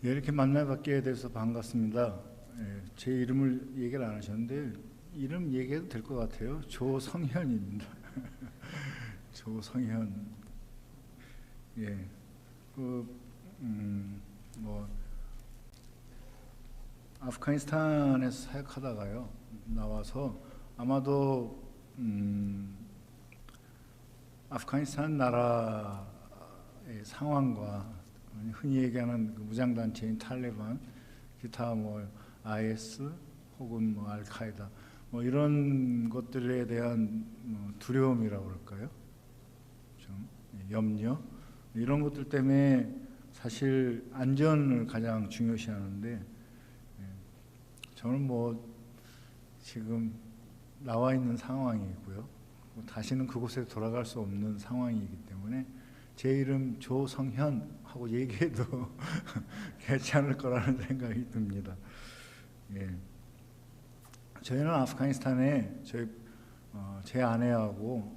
예, 이렇게 만나뵙게 돼서 반갑습니다. 예, 제 이름을 얘기를 안 하셨는데 이름 얘기해도 될 것 같아요. 조성현입니다. 조성현. 예, 뭐 아프가니스탄에서 사역하다가요 나와서 아마도 아프가니스탄 나라의 상황과 흔히 얘기하는 그 무장단체인 탈레반, 기타 뭐 IS 혹은 뭐 알카에다 뭐 이런 것들에 대한 두려움이라고 그럴까요? 좀 염려 이런 것들 때문에 사실 안전을 가장 중요시하는데 저는 뭐 지금 나와 있는 상황이고요. 다시는 그곳에 돌아갈 수 없는 상황이기 때문에 제 이름 조성현 하고 얘기해도 괜찮을 거라는 생각이 듭니다. 예. 저희는 아프가니스탄에 제 아내하고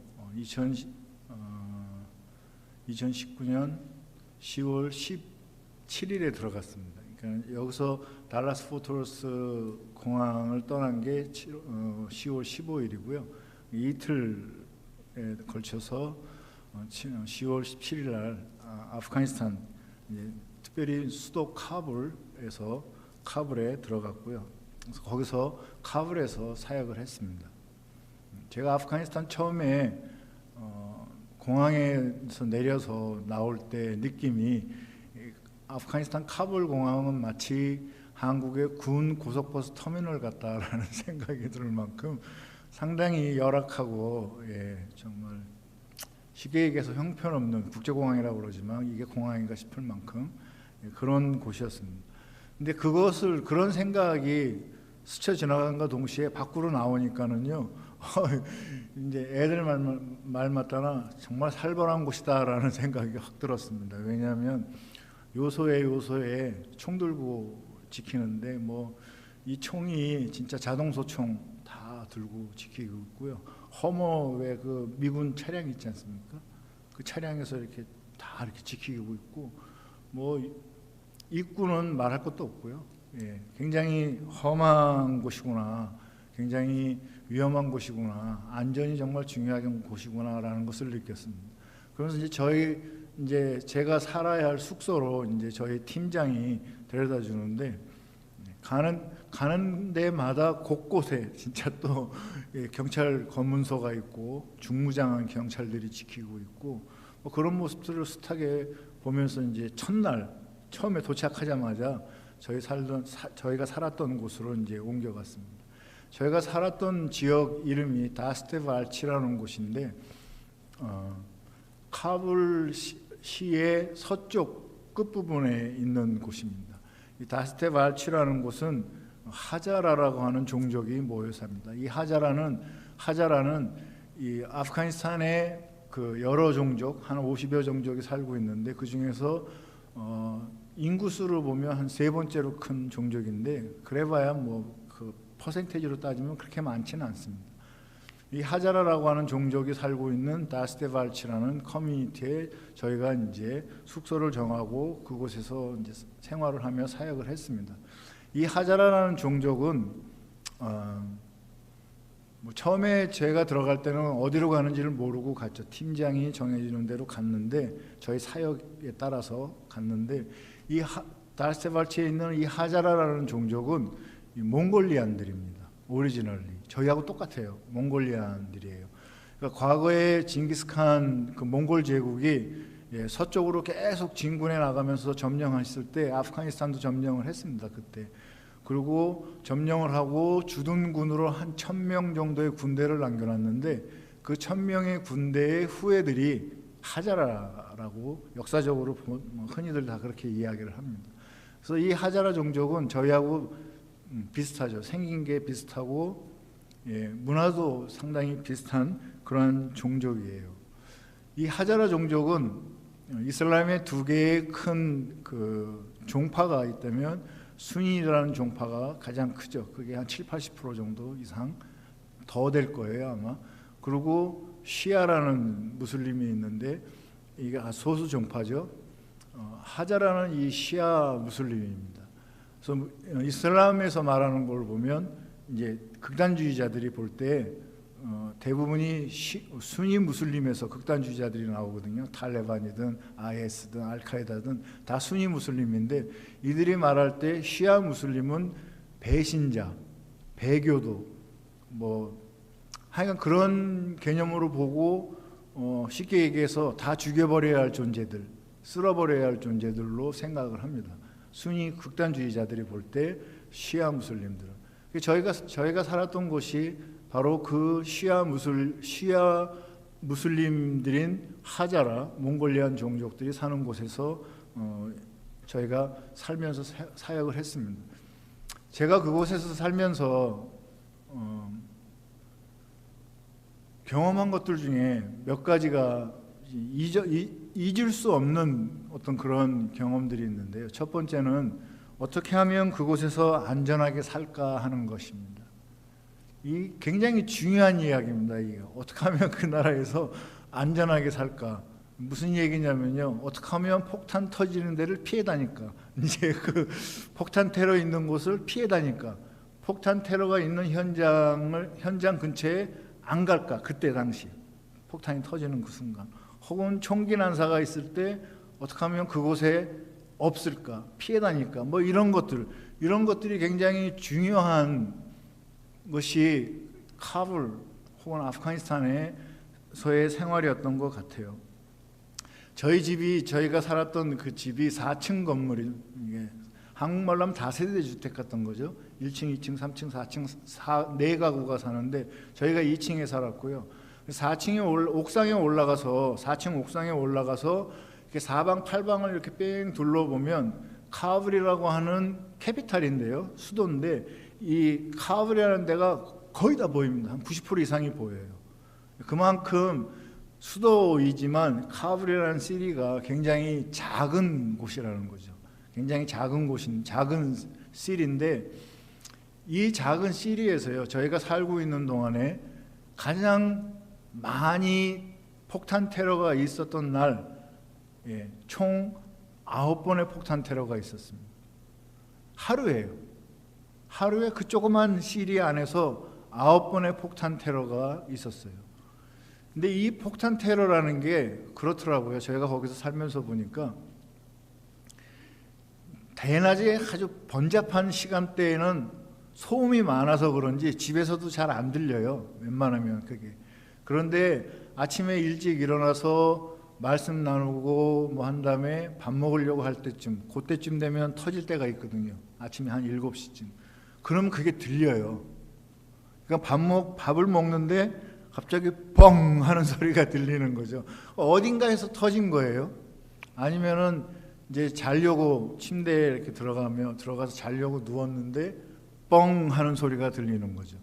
2019년 10월 17일에 들어갔습니다. 그러니까 여기서 달라스 포트워스 공항을 떠난 게 10월 15일이고요. 이틀에 걸쳐서 10월 17일 날 아프가니스탄, 특별히 수도 카불에 들어갔고요. 그래서 거기서 카불에서 사역을 했습니다. 제가 아프가니스탄 처음에 공항에서 내려서 나올 때 느낌이 아프가니스탄 카불 공항은 마치 한국의 군 고속버스 터미널 같다라는 생각이 들 만큼 상당히 열악하고 정말 쉽게 얘기해서 형편없는 국제공항이라고 그러지만 이게 공항인가 싶을 만큼 그런 곳이었습니다. 근데 그런 생각이 스쳐 지나간과 동시에 밖으로 나오니까는요, 이제 애들 말 맞다나 정말 살벌한 곳이다라는 생각이 확 들었습니다. 왜냐하면 요소에 총 들고 지키는데 뭐 이 총이 진짜 자동소총 다 들고 지키고 있고요. 허머 왜 그 미군 차량 있지 않습니까? 그 차량에서 이렇게 다 이렇게 지키고 있고 뭐 입구는 말할 것도 없고요. 예, 굉장히 험한 곳이구나, 굉장히 위험한 곳이구나, 안전이 정말 중요한 곳이구나라는 것을 느꼈습니다. 그러면서 이제 제가 살아야 할 숙소로 이제 저희 팀장이 데려다 주는데 가는 데마다 곳곳에 진짜 또 경찰 검문소가 있고 중무장한 경찰들이 지키고 있고 뭐 그런 모습들을 숱하게 보면서 이제 첫날 처음에 도착하자마자 저희가 살았던 곳으로 이제 옮겨갔습니다. 저희가 살았던 지역 이름이 다스테발치라는 곳인데 카불 시의 서쪽 끝부분에 있는 곳입니다. 이 다스테발치라는 곳은 하자라라고 하는 종족이 모여 삽니다. 이 하자라는 이 아프가니스탄의 그 여러 종족 한 50여 종족이 살고 있는데 그 중에서 인구수로 보면 한 세 번째로 큰 종족인데 그래봐야 뭐 그 퍼센테이지로 따지면 그렇게 많지는 않습니다. 이 하자라라고 하는 종족이 살고 있는 다스테발치라는 커뮤니티에 저희가 이제 숙소를 정하고 그곳에서 이제 생활을 하며 사역을 했습니다. 이 하자라라는 종족은 뭐 처음에 제가 들어갈 때는 어디로 가는지를 모르고 갔죠. 팀장이 정해주는 대로 갔는데 저희 사역에 따라서 갔는데 이 다스테발치에 있는 이 하자라라는 종족은 이 몽골리안들입니다. 오리지널리 저희하고 똑같아요. 몽골리안들이에요. 그러니까 과거에 징기스칸 그 몽골 제국이 서쪽으로 계속 진군해 나가면서 점령했을 때 아프가니스탄도 점령을 했습니다. 그때. 그리고 점령을 하고 주둔군으로 한 1000명 정도의 군대를 남겨놨는데 그 1000명의 군대의 후예들이 하자라라고 역사적으로 흔히들 다 그렇게 이야기를 합니다. 그래서 이 하자라 종족은 저희하고 비슷하죠. 생긴 게 비슷하고 문화도 상당히 비슷한 그런 종족이에요. 이 하자라 종족은 이슬람의 두 개의 큰 그 종파가 있다면 순위라는 종파가 가장 크죠. 그게 한 70-80% 정도 이상 더 될 거예요 아마. 그리고 시아라는 무슬림이 있는데 이게 소수 종파죠. 하자라는 이 시아 무슬림입니다. 그래서 이슬람에서 말하는 걸 보면 이제 극단주의자들이 볼 때 대부분이 순위 무슬림에서 극단주의자들이 나오거든요. 탈레반이든 IS든 알카에다든 다 순위 무슬림인데, 이들이 말할 때 시아 무슬림은 배신자, 배교도 뭐 하여간 그런 개념으로 보고 쉽게 얘기해서 다 죽여버려야 할 존재들, 쓸어버려야 할 존재들로 생각을 합니다. 순위 극단주의자들이 볼 때 시아 무슬림들은. 저희가 살았던 곳이 바로 그 시아 무슬림들인 하자라, 몽골리안 종족들이 사는 곳에서 저희가 살면서 사역을 했습니다. 제가 그곳에서 살면서 경험한 것들 중에 몇 가지가 잊을 수 없는 어떤 그런 경험들이 있는데요. 첫 번째는 어떻게 하면 그곳에서 안전하게 살까 하는 것입니다. 이 굉장히 중요한 이야기입니다. 이게 어떻게 하면 그 나라에서 안전하게 살까? 무슨 얘기냐면요, 어떻게 하면 폭탄 터지는 데를 피해 다니까, 이제 그 폭탄 테러 있는 곳을 피해 다니까, 폭탄 테러가 있는 현장 근처에 안 갈까? 그때 당시 폭탄이 터지는 그 순간, 혹은 총기 난사가 있을 때 어떻게 하면 그곳에 없을까? 피해 다닐까? 뭐 이런 것들이 굉장히 중요한 것이 카불 혹은 아프가니스탄에서의 생활이었던 것 같아요. 저희가 살았던 그 집이 4층 건물이, 한국말로 하면 다세대 주택 같던 거죠. 1층, 2층, 3층, 4층, 4가구가 사는데 저희가 2층에 살았고요. 4층에 옥상에 올라가서 4층 옥상에 올라가서 이렇게 사방팔방을 이렇게 뺑 둘러보면 카불이라고 하는 캐피탈인데요, 수도인데 이 카불이라는 데가 거의 다 보입니다. 한 90% 이상이 보여요. 그만큼 수도이지만 카불이라는 시리가 굉장히 작은 곳이라는 거죠. 굉장히 작은 시리인데, 이 작은 시리에서요, 저희가 살고 있는 동안에 가장 많이 폭탄 테러가 있었던 날, 총 9번의 폭탄 테러가 있었습니다. 하루에 그 조그만 시리 안에서 9번의 폭탄 테러가 있었어요. 근데 이 폭탄 테러라는 게 그렇더라고요. 저희가 거기서 살면서 보니까 대낮에 아주 번잡한 시간대에는 소음이 많아서 그런지 집에서도 잘 안 들려요, 웬만하면 그게. 그런데 아침에 일찍 일어나서 말씀 나누고 뭐 한 다음에 밥 먹으려고 할 때쯤, 그때쯤 되면 터질 때가 있거든요. 아침에 한 7시쯤. 그럼 그게 들려요. 그러니까 밥을 먹는데 갑자기 뻥 하는 소리가 들리는 거죠. 어딘가에서 터진 거예요. 아니면은 이제 자려고 침대에 이렇게 들어가서 자려고 누웠는데 뻥 하는 소리가 들리는 거죠.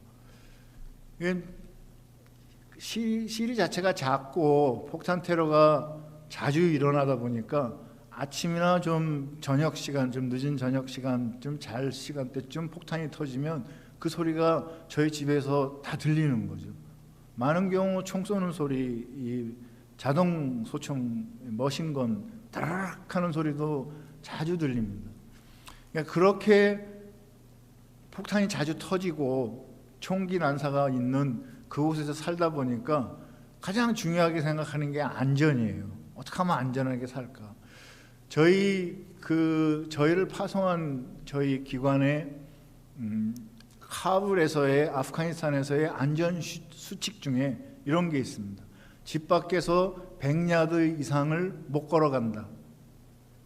시리 자체가 작고 폭탄 테러가 자주 일어나다 보니까 아침이나 좀 저녁 시간, 좀 늦은 저녁 시간, 좀 잘 시간대쯤 폭탄이 터지면 그 소리가 저희 집에서 다 들리는 거죠. 많은 경우 총 쏘는 소리, 이 자동 소총, 머신건 따라락 하는 소리도 자주 들립니다. 그러니까 그렇게 폭탄이 자주 터지고 총기 난사가 있는 그곳에서 살다 보니까 가장 중요하게 생각하는 게 안전이에요. 어떻게 하면 안전하게 살까? 저희를 파송한 저희 기관의 카불에서의, 아프가니스탄에서의 안전 수칙 중에 이런 게 있습니다. 집 밖에서 100야드 이상을 못 걸어간다.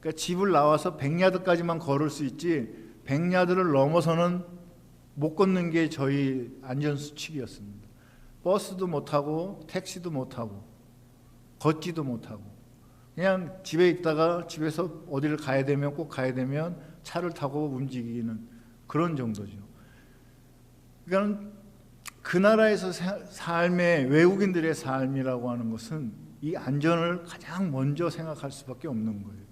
그러니까 집을 나와서 100야드까지만 걸을 수 있지 100야드를 넘어서는 못 걷는 게 저희 안전 수칙이었습니다. 버스도 못 타고 택시도 못 타고 걷지도 못하고 그냥 집에 있다가 집에서 어디를 가야 되면 꼭 가야 되면 차를 타고 움직이는 그런 정도죠. 그러니까 그 나라에서 삶의, 외국인들의 삶이라고 하는 것은 이 안전을 가장 먼저 생각할 수밖에 없는 거예요.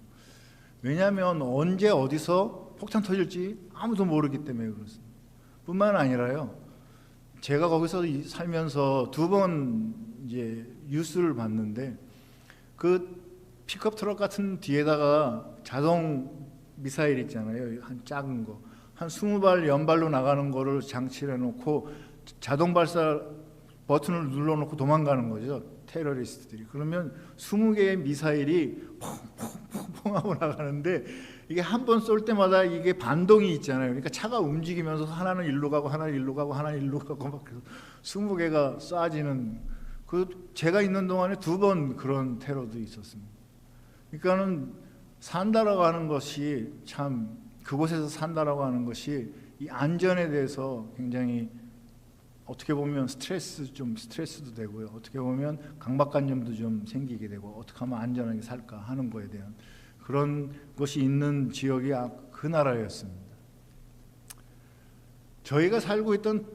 왜냐하면 언제 어디서 폭탄 터질지 아무도 모르기 때문에 그렇습니다. 뿐만 아니라요, 제가 거기서 살면서 2번 이제 뉴스를 봤는데, 그 픽업 트럭 같은 뒤에다가 자동 미사일 있잖아요. 한 작은 거. 한 20발 연발로 나가는 거를 장치를 해놓고 자동 발사 버튼을 눌러놓고 도망가는 거죠. 테러리스트들이. 그러면 20개의 미사일이 퐁퐁퐁 하고 나가는데 이게 한 번 쏠 때마다 이게 반동이 있잖아요. 그러니까 차가 움직이면서 하나는 일로 가고 하나는 일로 가고 하나는 일로 가고 막 20개가 쏴지는 그 제가 있는 동안에 2번 그런 테러도 있었습니다. 그러니까는 산다라고 하는 것이 참 그곳에서 산다라고 하는 것이 이 안전에 대해서 굉장히 어떻게 보면 스트레스도 되고요. 어떻게 보면 강박관념도 좀 생기게 되고 어떻게 하면 안전하게 살까 하는 거에 대한 그런 것이 있는 지역이 그 나라였습니다. 저희가 살고 있던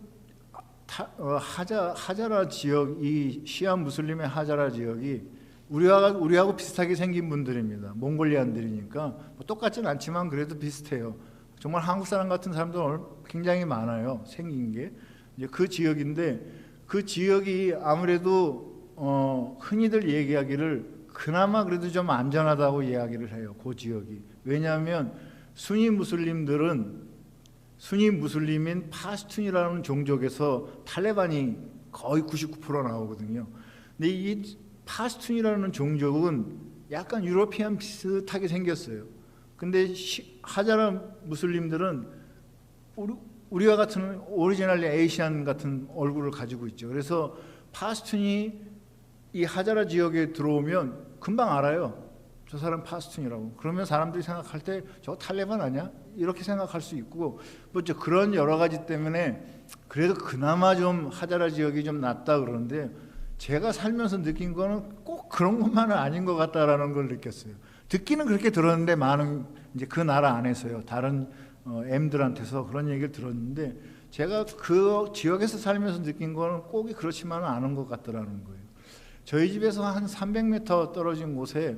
하자라 지역, 이 시아 무슬림의 하자라 지역이 우리하고 비슷하게 생긴 분들입니다. 몽골리안들이니까 뭐 똑같진 않지만 그래도 비슷해요. 정말 한국 사람 같은 사람들 굉장히 많아요. 생긴 게 이제 그 지역인데 그 지역이 아무래도 흔히들 얘기하기를 그나마 그래도 좀 안전하다고 이야기를 해요. 그 지역이. 왜냐하면 수니 무슬림인 파슈툰이라는 종족에서 탈레반이 거의 99% 나오거든요. 근데 이 파슈툰이라는 종족은 약간 유러피안 비슷하게 생겼어요. 근데 하자라 무슬림들은 우리와 같은 오리지널리 에이시안 같은 얼굴을 가지고 있죠. 그래서 파슈툰이 이 하자라 지역에 들어오면 금방 알아요. 저 사람 파슈툰이라고. 그러면 사람들이 생각할 때 저거 탈레반 아니야? 이렇게 생각할 수 있고 뭐 그런 여러 가지 때문에 그래도 그나마 좀 하자라 지역이 좀 낫다 그러는데 제가 살면서 느낀 거는 꼭 그런 것만은 아닌 것 같다라는 걸 느꼈어요. 듣기는 그렇게 들었는데 많은 이제 그 나라 안에서요. 다른 M들한테서 그런 얘기를 들었는데 제가 그 지역에서 살면서 느낀 거는 꼭 그렇지만은 않은 것 같더라는 거예요. 저희 집에서 한 300m 떨어진 곳에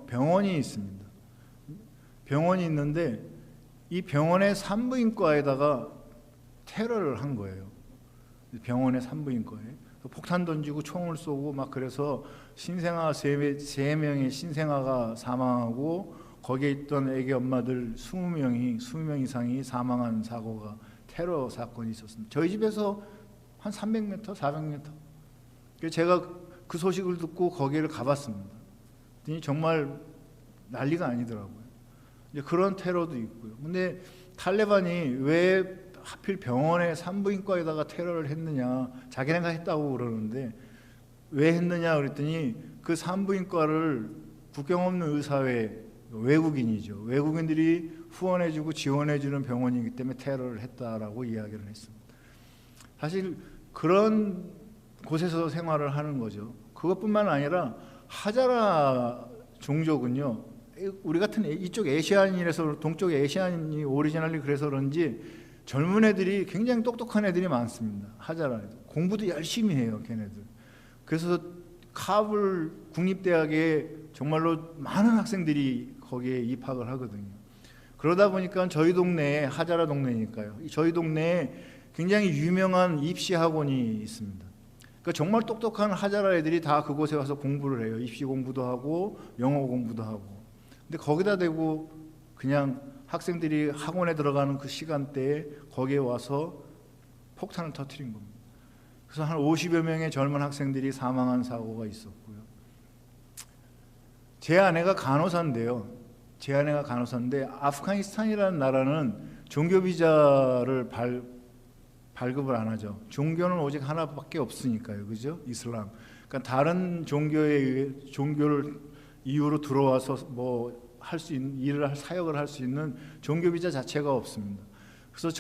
병원이 있습니다. 병원이 있는데 이 병원의 산부인과에다가 테러를 한 거예요. 병원의 산부인과에 폭탄 던지고 총을 쏘고 막 그래서 신생아 3명의 신생아가 사망하고 거기에 있던 애기 엄마들 20명 이상이 사망한 사고가 테러 사건이 있었습니다. 저희 집에서 한 300m, 400m. 제가 그 소식을 듣고 거기를 가봤습니다. 정말 난리가 아니더라고요. 이제 그런 테러도 있고요. 근데 탈레반이 왜 하필 병원의 산부인과에다가 테러를 했느냐, 자기네가 했다고 그러는데 왜 했느냐 그랬더니 그 산부인과를 국경 없는 의사회 외국인이죠. 외국인들이 후원해주고 지원해주는 병원이기 때문에 테러를 했다라고 이야기를 했습니다. 사실 그런 곳에서 생활을 하는 거죠. 그것뿐만 아니라 하자라 종족은요, 우리 같은 이쪽 에시안이라서 동쪽 에시안이 오리지널리 그래서 그런지 젊은 애들이 굉장히 똑똑한 애들이 많습니다. 하자라 애들. 공부도 열심히 해요, 걔네들. 그래서 카불 국립대학에 정말로 많은 학생들이 거기에 입학을 하거든요. 그러다 보니까 저희 동네에 하자라 동네니까요. 저희 동네에 굉장히 유명한 입시 학원이 있습니다. 그러니까 정말 똑똑한 하자라 애들이 다 그곳에 와서 공부를 해요. 입시 공부도 하고 영어 공부도 하고. 근데 거기다 대고 그냥 학생들이 학원에 들어가는 그 시간대에 거기에 와서 폭탄을 터뜨린 겁니다. 그래서 한 50여 명의 젊은 학생들이 사망한 사고가 있었고요. 제 아내가 간호사인데요. 제 아내가 간호사인데 아프가니스탄이라는 나라는 종교 비자를 발급을 안 하죠. 종교는 오직 하나밖에 없으니까요. 그죠? 이슬람. 그러니까 다른 종교를 이유로 들어와서 뭐 할 수 있는 일을 사역을 할 수 있는 종교 비자 자체가 없습니다. 그래서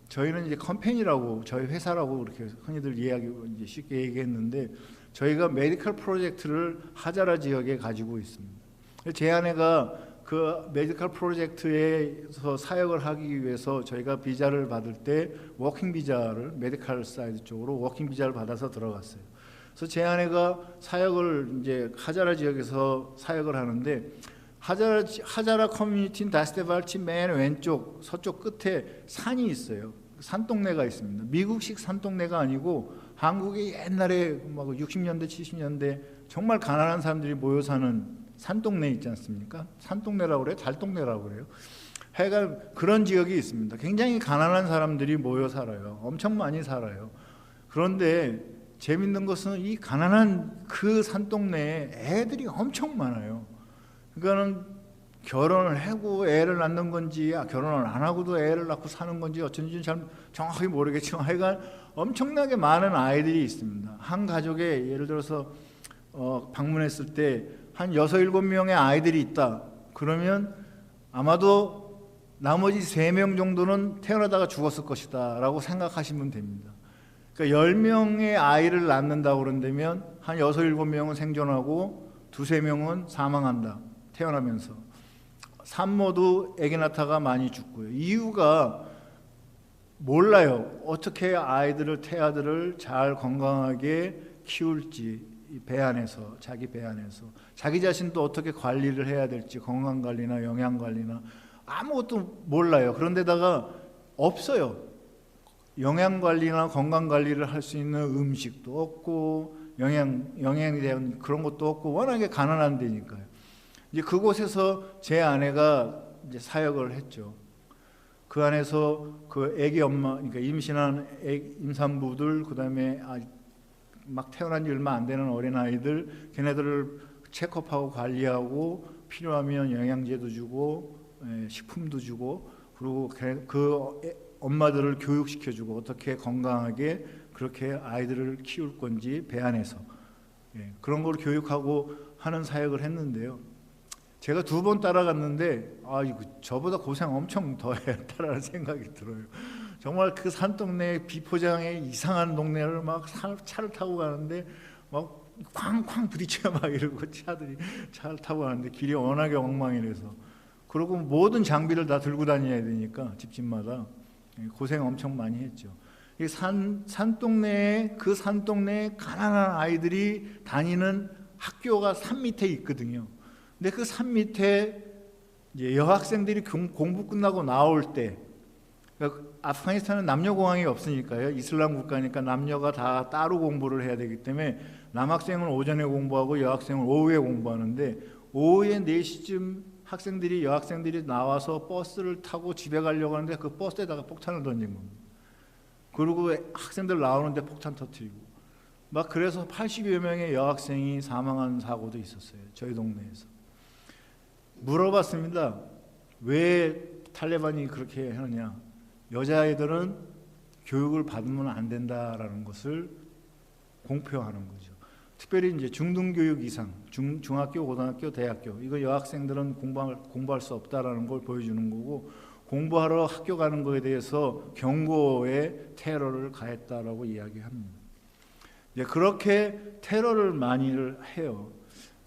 저희는 이제 컴퍼니라고 저희 회사라고 그렇게 흔히들 이제 쉽게 얘기했는데 저희가 메디컬 프로젝트를 하자라 지역에 가지고 있습니다. 제 아내가 그 메디컬 프로젝트에서 사역을 하기 위해서 저희가 비자를 받을 때 워킹 비자를 메디컬 사이드 쪽으로 워킹 비자를 받아서 들어갔어요. 그래서 제 아내가 사역을 이제 하자라 지역에서 사역을 하는데 하자라 커뮤니티는 다스테발치 맨 왼쪽 서쪽 끝에 산이 있어요. 산동네가 있습니다. 미국식 산동네가 아니고 한국의 옛날에 막 60년대 70년대 정말 가난한 사람들이 모여 사는 산동네 있지 않습니까? 산동네라고 그래요? 달동네라고 그래요? 하여간 그런 지역이 있습니다. 굉장히 가난한 사람들이 모여 살아요. 엄청 많이 살아요. 그런데 재밌는 것은 이 가난한 그 산동네에 애들이 엄청 많아요. 그러니까는 결혼을 하고 애를 낳는 건지 결혼을 안 하고도 애를 낳고 사는 건지 어쩐지 잘 정확하게 모르겠지만 하여간 엄청나게 많은 아이들이 있습니다. 한 가족에 예를 들어서 방문했을 때 한 6, 7명의 아이들이 있다. 그러면 아마도 나머지 3명 정도는 태어나다가 죽었을 것이다 라고 생각하시면 됩니다. 그러니까 10명의 아이를 낳는다고 그런다면 한 6, 7명은 생존하고 2, 3명은 사망한다. 태어나면서. 산모도 아기 낳다가 많이 죽고요. 이유가 몰라요. 어떻게 아이들을, 태아들을 잘 건강하게 키울지, 배 안에서, 자기 배 안에서 자기 자신도 어떻게 관리를 해야 될지, 건강관리나 영양관리나 아무것도 몰라요. 그런데다가 없어요. 영양관리나 건강관리를 할 수 있는 음식도 없고 영양에 대한 그런 것도 없고 워낙에 가난한 데니까요. 이제 그곳에서 제 아내가 이제 사역을 했죠. 그 안에서 그 아기 엄마, 그러니까 임신한 임산부들, 그다음에 막 태어난 지 얼마 안 되는 어린아이들, 걔네들을 체크업하고 관리하고 필요하면 영양제도 주고 식품도 주고, 그리고 그 엄마들을 교육시켜주고 어떻게 건강하게 그렇게 아이들을 키울 건지 배 안에서 그런 걸 교육하고 하는 사역을 했는데요. 제가 2번 따라갔는데 이거 저보다 고생 엄청 더 했다라는 생각이 들어요. 정말 그 산동네 비포장의 이상한 동네를 막 차를 타고 가는데 막 쾅쾅 부딪혀 막 이러고 차를 타고 가는데 길이 워낙에 엉망이라서, 그리고 모든 장비를 다 들고 다녀야 되니까 집집마다 고생 엄청 많이 했죠. 이 산동네에 그 산동네에 가난한 아이들이 다니는 학교가 산 밑에 있거든요. 근데 그 산 밑에 이제 여학생들이 공부 끝나고 나올 때, 그러니까 아프가니스탄은 남녀공학이 없으니까요. 이슬람 국가니까 남녀가 다 따로 공부를 해야 되기 때문에 남학생은 오전에 공부하고 여학생은 오후에 공부하는데, 오후에 4시쯤 여학생들이 나와서 버스를 타고 집에 가려고 하는데 그 버스에다가 폭탄을 던진 겁니다. 그리고 학생들 나오는데 폭탄 터뜨리고 막, 그래서 80여 명의 여학생이 사망한 사고도 있었어요. 저희 동네에서. 물어봤습니다. 왜 탈레반이 그렇게 하느냐. 여자아이들은 교육을 받으면 안 된다라는 것을 공표하는 거죠. 특별히 이제 중등교육 이상, 중학교, 고등학교, 대학교, 이거 여학생들은 공부할 수 없다라는 걸 보여주는 거고, 공부하러 학교 가는 거에 대해서 경고의 테러를 가했다라고 이야기합니다. 이제 그렇게 테러를 많이를 해요.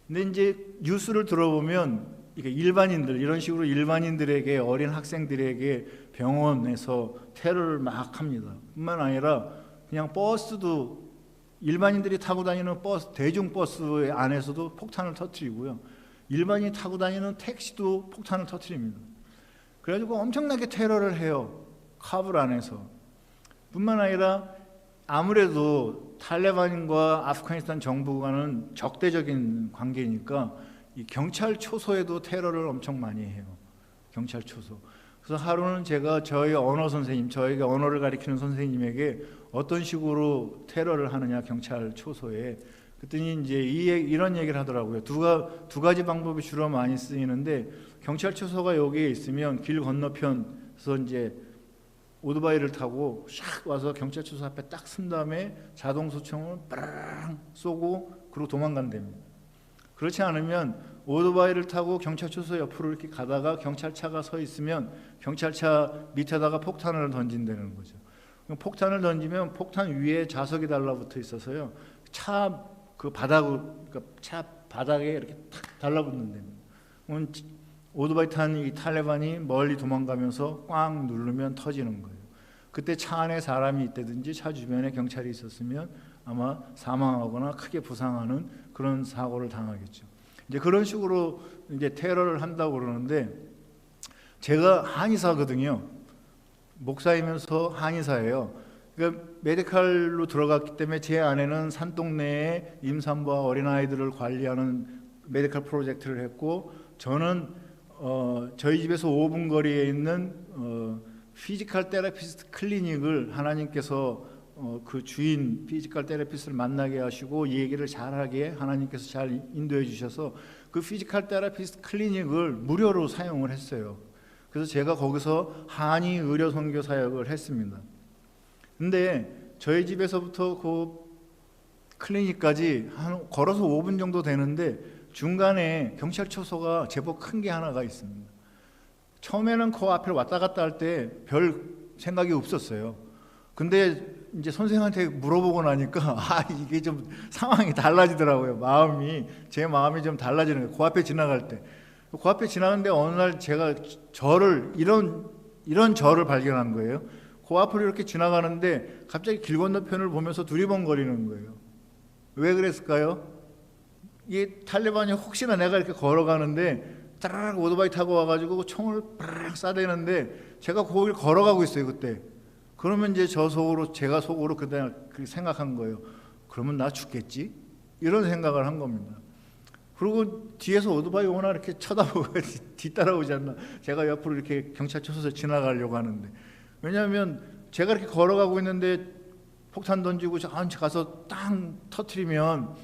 근데 이제 뉴스를 들어보면 일반인들, 이런 식으로 일반인들에게, 어린 학생들에게 병원에서 테러를 막 합니다. 뿐만 아니라 그냥 버스도, 일반인들이 타고 다니는 버스, 대중버스 안에서도 폭탄을 터뜨리고요. 일반인이 타고 다니는 택시도 폭탄을 터뜨립니다. 그래가지고 엄청나게 테러를 해요. 카불 안에서. 뿐만 아니라 아무래도 탈레반과 아프가니스탄 정부와는 적대적인 관계니까 이 경찰 초소에도 테러를 엄청 많이 해요. 경찰 초소. 그래서 하루는 제가 저희 언어 선생님, 저에게 언어를 가르치는 선생님에게 어떤 식으로 테러를 하느냐, 경찰 초소에. 그랬더니 이제 이런 얘기를 하더라고요. 두 가지 방법이 주로 많이 쓰이는데, 경찰 초소가 여기에 있으면 길 건너편에서 이제 오토바이를 타고 샥 와서 경찰 초소 앞에 딱 쓴 다음에 자동 소총을 빠랑 쏘고 그리고 도망간답니다. 그렇지 않으면 오토바이를 타고 경찰 초소 옆으로 이렇게 가다가 경찰차가 서 있으면 경찰차 밑에다가 폭탄을 던진다는 거죠. 폭탄을 던지면 폭탄 위에 자석이 달라붙어 있어서요, 차 바닥에 이렇게 탁 달라붙는답니다. 오토바이 탄 이 탈레반이 멀리 도망가면서 꽝 누르면 터지는 거예요. 그때 차 안에 사람이 있다든지 차 주변에 경찰이 있었으면 아마 사망하거나 크게 부상하는 그런 사고를 당하겠죠. 이제 그런 식으로 이제 테러를 한다고 그러는데, 제가 한의사거든요. 목사이면서 한의사예요. 그러니까 메디칼로 들어갔기 때문에 제 아내는 산동네에 임산부와 어린아이들을 관리하는 메디칼 프로젝트를 했고, 저는 저희 집에서 5분 거리에 있는 피지컬 테라피스트 클리닉을 하나님께서 그 주인 피지컬 테라피스트를 만나게 하시고 이 얘기를 잘하게 하나님께서 잘 인도해 주셔서 그 피지컬 테라피스트 클리닉을 무료로 사용을 했어요. 그래서 제가 거기서 한의 의료 선교 사역을 했습니다. 근데 저희 집에서부터 그 클리닉까지 걸어서 5분 정도 되는데 중간에 경찰초소가 제법 큰 게 하나가 있습니다. 처음에는 그 앞에 왔다 갔다 할 때 별 생각이 없었어요. 근데 이제 선생한테 물어보고 나니까 이게 좀 상황이 달라지더라고요. 제 마음이 좀 달라지는 거예요. 그 앞에 지나갈 때. 그 앞에 지나가는데 어느 날 제가 이런 절을 발견한 거예요. 그 앞으로 이렇게 지나가는데 갑자기 길 건너편을 보면서 두리번거리는 거예요. 왜 그랬을까요? 이게 탈레반이 혹시나 내가 이렇게 걸어가는데 따라락 오토바이 타고 와가지고 총을 빡 쏴대는데 제가 거기를 걸어가고 있어요 그때. 그러면 이제 제가 속으로 그때 생각한 거예요. 그러면 나 죽겠지? 이런 생각을 한 겁니다. 그리고 뒤에서 오토바이 오나 이렇게 쳐다보고 뒤따라오지 않나. 제가 옆으로 이렇게 경찰초소에서 지나가려고 하는데. 왜냐하면 제가 이렇게 걸어가고 있는데 폭탄 던지고 저한테 가서 땅 터트리면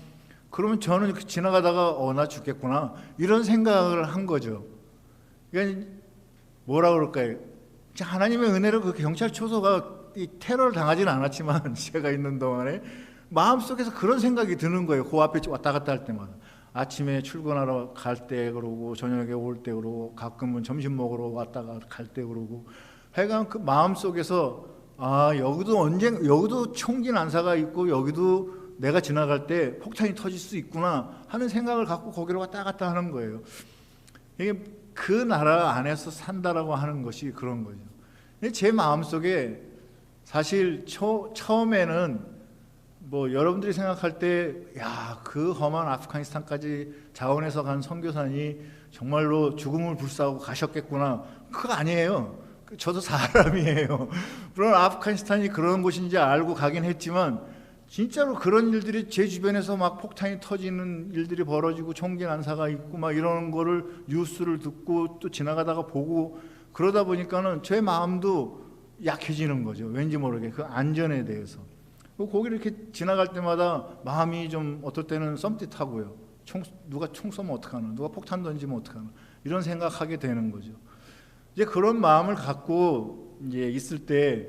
그러면 저는 이렇게 지나가다가 나 죽겠구나 이런 생각을 한 거죠. 그러니까 뭐라 그럴까요? 하나님의 은혜로 그 경찰 초소가 테러를 당하지는 않았지만 제가 있는 동안에 마음속에서 그런 생각이 드는 거예요. 그 앞에 왔다 갔다 할 때마다. 아침에 출근하러 갈 때 그러고 저녁에 올 때 그러고 가끔은 점심 먹으러 왔다가 갈 때 그러고 하여간 그 마음속에서 여기도 총기 난사가 있고 여기도 내가 지나갈 때 폭탄이 터질 수 있구나 하는 생각을 갖고 거기로 왔다 갔다 하는 거예요. 이게 그 나라 안에서 산다라고 하는 것이 그런 거죠. 제 마음속에 사실 처음에는 여러분들이 생각할 때 그 험한 아프가니스탄까지 자원해서 간 선교사니 정말로 죽음을 불사하고 가셨겠구나. 그거 아니에요. 저도 사람이에요. 물론 아프가니스탄이 그런 곳인지 알고 가긴 했지만 진짜로 그런 일들이 제 주변에서 막 폭탄이 터지는 일들이 벌어지고 총기 난사가 있고 막 이런 거를 뉴스를 듣고 또 지나가다가 보고 그러다 보니까는 제 마음도 약해지는 거죠. 왠지 모르게 그 안전에 대해서. 거기를 이렇게 지나갈 때마다 마음이 좀 어떨 때는 썸짓하고요. 누가 총 쏘면 어떡하나, 누가 폭탄 던지면 어떡하나 이런 생각하게 되는 거죠. 이제 그런 마음을 갖고 이제 있을 때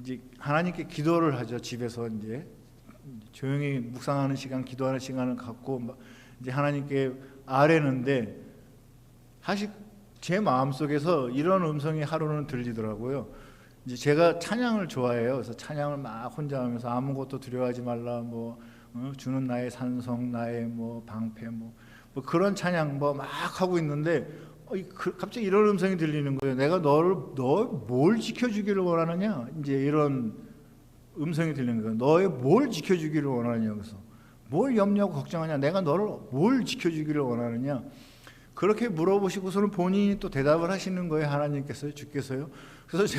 이제 하나님께 기도를 하죠. 집에서 이제 조용히 묵상하는 시간, 기도하는 시간을 갖고 이제 하나님께 아뢰는데 사실 제 마음속에서 이런 음성이 하루는 들리더라고요. 이제 제가 찬양을 좋아해요. 그래서 찬양을 막 혼자 하면서 아무것도 두려워하지 말라, 주는 나의 산성, 나의 방패, 그런 찬양 막 하고 있는데 갑자기 이런 음성이 들리는 거예요. 내가 널 뭘 지켜주기를 원하느냐? 이제 이런 음성이 들리는 거예요. 너의 뭘 지켜주기를 원하느냐? 그래서 뭘 염려하고 걱정하냐? 내가 너를 뭘 지켜주기를 원하느냐? 그렇게 물어보시고서는 본인이 또 대답을 하시는 거예요. 하나님께서요, 주께서요. 그래서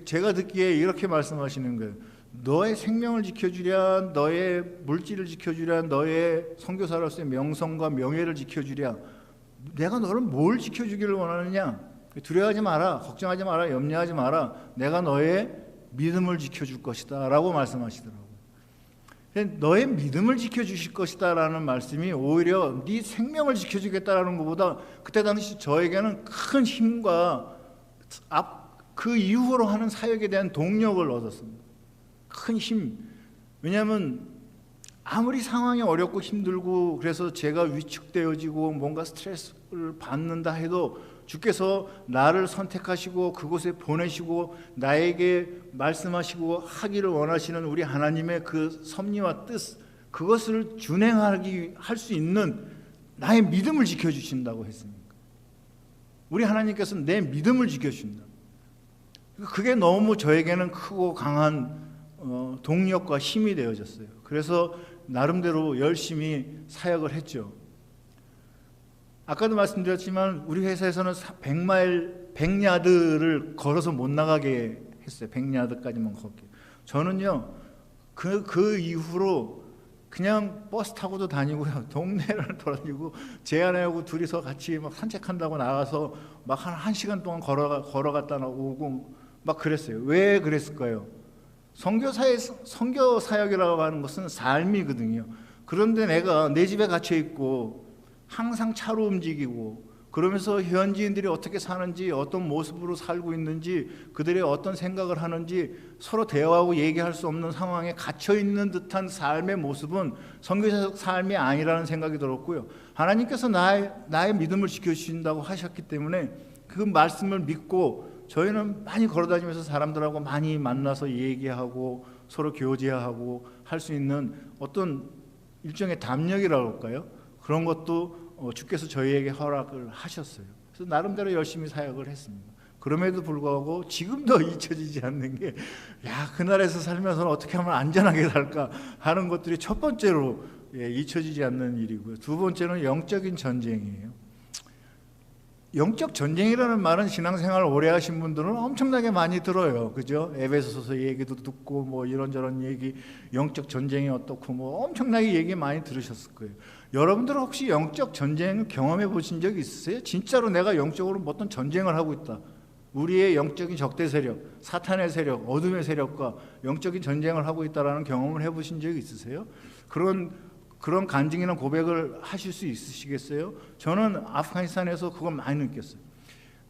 제가 듣기에 이렇게 말씀하시는 거예요. 너의 생명을 지켜주랴, 너의 물질을 지켜주랴, 너의 선교사로서의 명성과 명예를 지켜주랴. 내가 너를 뭘 지켜주기를 원하느냐? 두려워하지 마라, 걱정하지 마라, 염려하지 마라. 내가 너의 믿음을 지켜줄 것이다 라고 말씀하시더라고요. 너의 믿음을 지켜주실 것이다 라는 말씀이 오히려 네 생명을 지켜주겠다라는 것보다 그때 당시 저에게는 큰 힘과 그 이후로 하는 사역에 대한 동력을 얻었습니다. 큰 힘. 왜냐하면 아무리 상황이 어렵고 힘들고 그래서 제가 위축되어지고 뭔가 스트레스를 받는다 해도 주께서 나를 선택하시고 그곳에 보내시고 나에게 말씀하시고 하기를 원하시는 우리 하나님의 그 섭리와 뜻, 그것을 할 수 있는 나의 믿음을 지켜주신다고 했습니다. 우리 하나님께서는 내 믿음을 지켜주신다. 그게 너무 저에게는 크고 강한 동력과 힘이 되어졌어요. 그래서 나름대로 열심히 사역을 했죠. 아까도 말씀드렸지만 우리 회사에서는 100야드를 걸어서 못 나가게 했어요. 100야드까지만 걷게. 저는요 그 이후로 그냥 버스 타고도 다니고요, 동네를 돌아다니고 제 아내하고 둘이서 같이 막 산책한다고 나가서 막 한 시간 동안 걸어갔다 오고 막 그랬어요. 왜 그랬을까요? 선교 사역이라고 하는 것은 삶이거든요. 그런데 내가 내 집에 갇혀 있고 항상 차로 움직이고 그러면서 현지인들이 어떻게 사는지, 어떤 모습으로 살고 있는지, 그들의 어떤 생각을 하는지 서로 대화하고 얘기할 수 없는 상황에 갇혀 있는 듯한 삶의 모습은 선교사적 삶이 아니라는 생각이 들었고요. 하나님께서 나의 믿음을 지켜주신다고 하셨기 때문에 그 말씀을 믿고 저희는 많이 걸어다니면서 사람들하고 많이 만나서 얘기하고 서로 교제하고 할 수 있는 어떤 일종의 담력이라고 할까요? 그런 것도 주께서 저희에게 허락을 하셨어요. 그래서 나름대로 열심히 사역을 했습니다. 그럼에도 불구하고 지금도 잊혀지지 않는 게, 그날에서 살면서는 어떻게 하면 안전하게 살까 하는 것들이 첫 번째로 잊혀지지 않는 일이고요. 두 번째는 영적인 전쟁이에요. 영적 전쟁이라는 말은 신앙생활을 오래 하신 분들은 엄청나게 많이 들어요. 그죠? 에베소서 얘기도 듣고 뭐 이런저런 얘기, 영적 전쟁이 어떻고 뭐 엄청나게 얘기 많이 들으셨을 거예요. 여러분들은 혹시 영적 전쟁을 경험해 보신 적이 있으세요? 진짜로 내가 영적으로 어떤 전쟁을 하고 있다. 우리의 영적인 적대 세력, 사탄의 세력, 어둠의 세력과 영적인 전쟁을 하고 있다라는 경험을 해보신 적이 있으세요? 그런 간증이나 고백을 하실 수 있으시겠어요? 저는 아프가니스탄에서 그걸 많이 느꼈어요.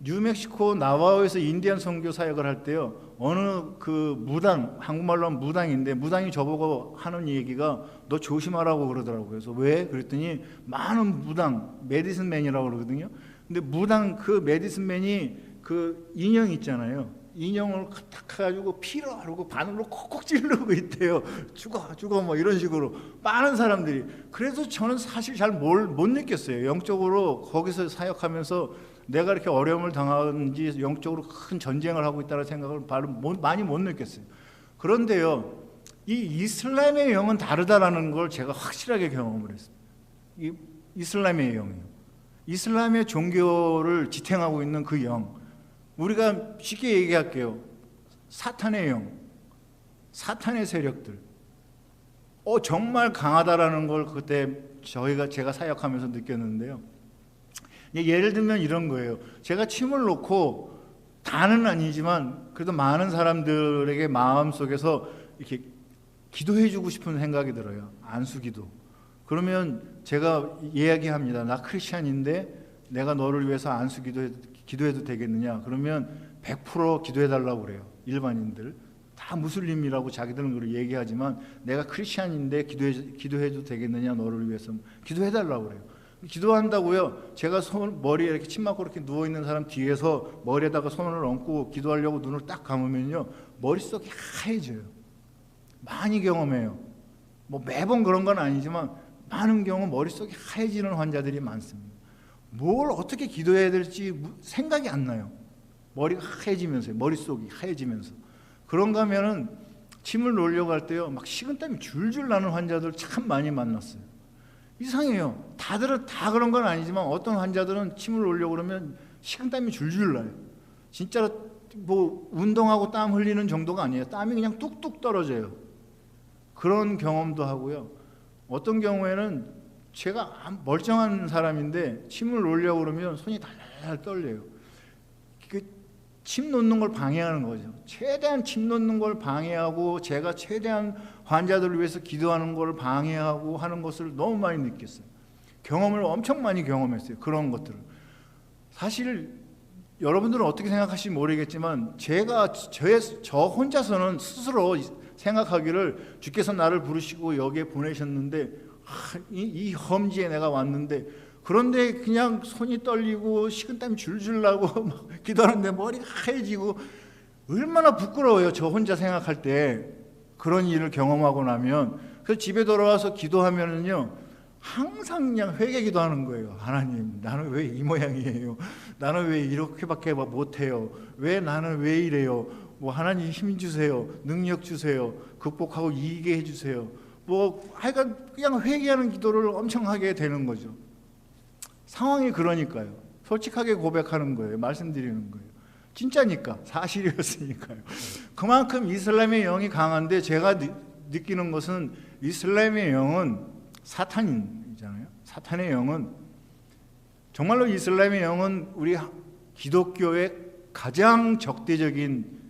뉴멕시코 나와오에서 인디안 선교 사역을 할 때요, 어느 그 무당, 한국말로 하면 무당인데, 무당이 저보고 하는 얘기가 너 조심하라고 그러더라고요. 그래서 왜? 그랬더니 많은 무당, 메디슨맨이라고 그러거든요. 근데 무당 그 메디슨맨이 그 인형 있잖아요. 인형을 탁 해가지고 피로 하르고 바늘로 콕콕 찌르고 있대요. 죽어 뭐 이런 식으로 많은 사람들이. 그래서 저는 사실 잘 못 느꼈어요. 영적으로 거기서 사역하면서 내가 이렇게 어려움을 당하는지 영적으로 큰 전쟁을 하고 있다는 생각을 많이 못 느꼈어요. 그런데요, 이 이슬람의 영은 다르다라는 걸 제가 확실하게 경험을 했어요. 이 이슬람의 영이요. 이슬람의 종교를 지탱하고 있는 그 영. 우리가 쉽게 얘기할게요. 사탄의 영, 사탄의 세력들. 정말 강하다라는 걸 그때 제가 사역하면서 느꼈는데요. 예를 들면 이런 거예요. 제가 침을 놓고 다는 아니지만 그래도 많은 사람들에게 마음속에서 이렇게 기도해주고 싶은 생각이 들어요. 안수기도. 그러면 제가 이야기합니다. 나 크리스찬인데 내가 너를 위해서 기도해도 되겠느냐? 그러면 100% 기도해달라고 그래요. 일반인들 다 무슬림이라고 자기들은 그렇게 얘기하지만 내가 크리스찬인데 기도해도 되겠느냐? 너를 위해서 기도해달라고 그래요. 기도한다고요. 제가 머리에 이렇게 침 맞고 이렇게 누워 있는 사람 뒤에서 머리에다가 손을 얹고 기도하려고 눈을 딱 감으면요, 머릿속이 하얘져요. 많이 경험해요. 뭐 매번 그런 건 아니지만 많은 경우 머릿속이 하얘지는 환자들이 많습니다. 뭘 어떻게 기도해야 될지 생각이 안 나요. 머리가 하얘지면서요. 머릿속이 하얘지면서. 그런가 하면은 침을 놓으려고 할 때요, 막 식은땀이 줄줄 나는 환자들 참 많이 만났어요. 이상해요. 다들은 다 그런 건 아니지만 어떤 환자들은 침을 놓으려고 그러면 식은땀이 줄줄 나요. 진짜로 뭐 운동하고 땀 흘리는 정도가 아니에요. 땀이 그냥 뚝뚝 떨어져요. 그런 경험도 하고요. 어떤 경우에는 제가 멀쩡한 사람인데 침을 놓으려고 그러면 손이 달달 떨려요. 침 놓는 걸 방해하는 거죠. 최대한 침 놓는 걸 방해하고 제가 최대한 환자들을 위해서 기도하는 걸 방해하고 하는 것을 너무 많이 느꼈어요. 경험을 엄청 많이 경험했어요. 그런 것들을. 사실 여러분들은 어떻게 생각하실지 모르겠지만 저 혼자서는 스스로 생각하기를 주께서 나를 부르시고 여기에 보내셨는데 이 험지에 내가 왔는데, 그런데 그냥 손이 떨리고 식은땀이 줄줄 나고 막 기도하는데 머리가 하얘지고 얼마나 부끄러워요. 저 혼자 생각할 때 그런 일을 경험하고 나면. 그래서 집에 돌아와서 기도하면은요, 항상 그냥 회개 기도하는 거예요. 하나님, 나는 왜 이 모양이에요? 나는 왜 이렇게밖에 못해요? 나는 왜 이래요? 뭐 하나님 힘 주세요. 능력 주세요. 극복하고 이기게 해주세요. 뭐 하여간 그냥 회개하는 기도를 엄청 하게 되는 거죠. 상황이 그러니까요. 솔직하게 고백하는 거예요. 말씀드리는 거예요. 진짜니까, 사실이었으니까요. 그만큼 이슬람의 영이 강한데, 제가 느끼는 것은 이슬람의 영은 사탄이잖아요. 사탄의 영은, 정말로 이슬람의 영은 우리 기독교의 가장 적대적인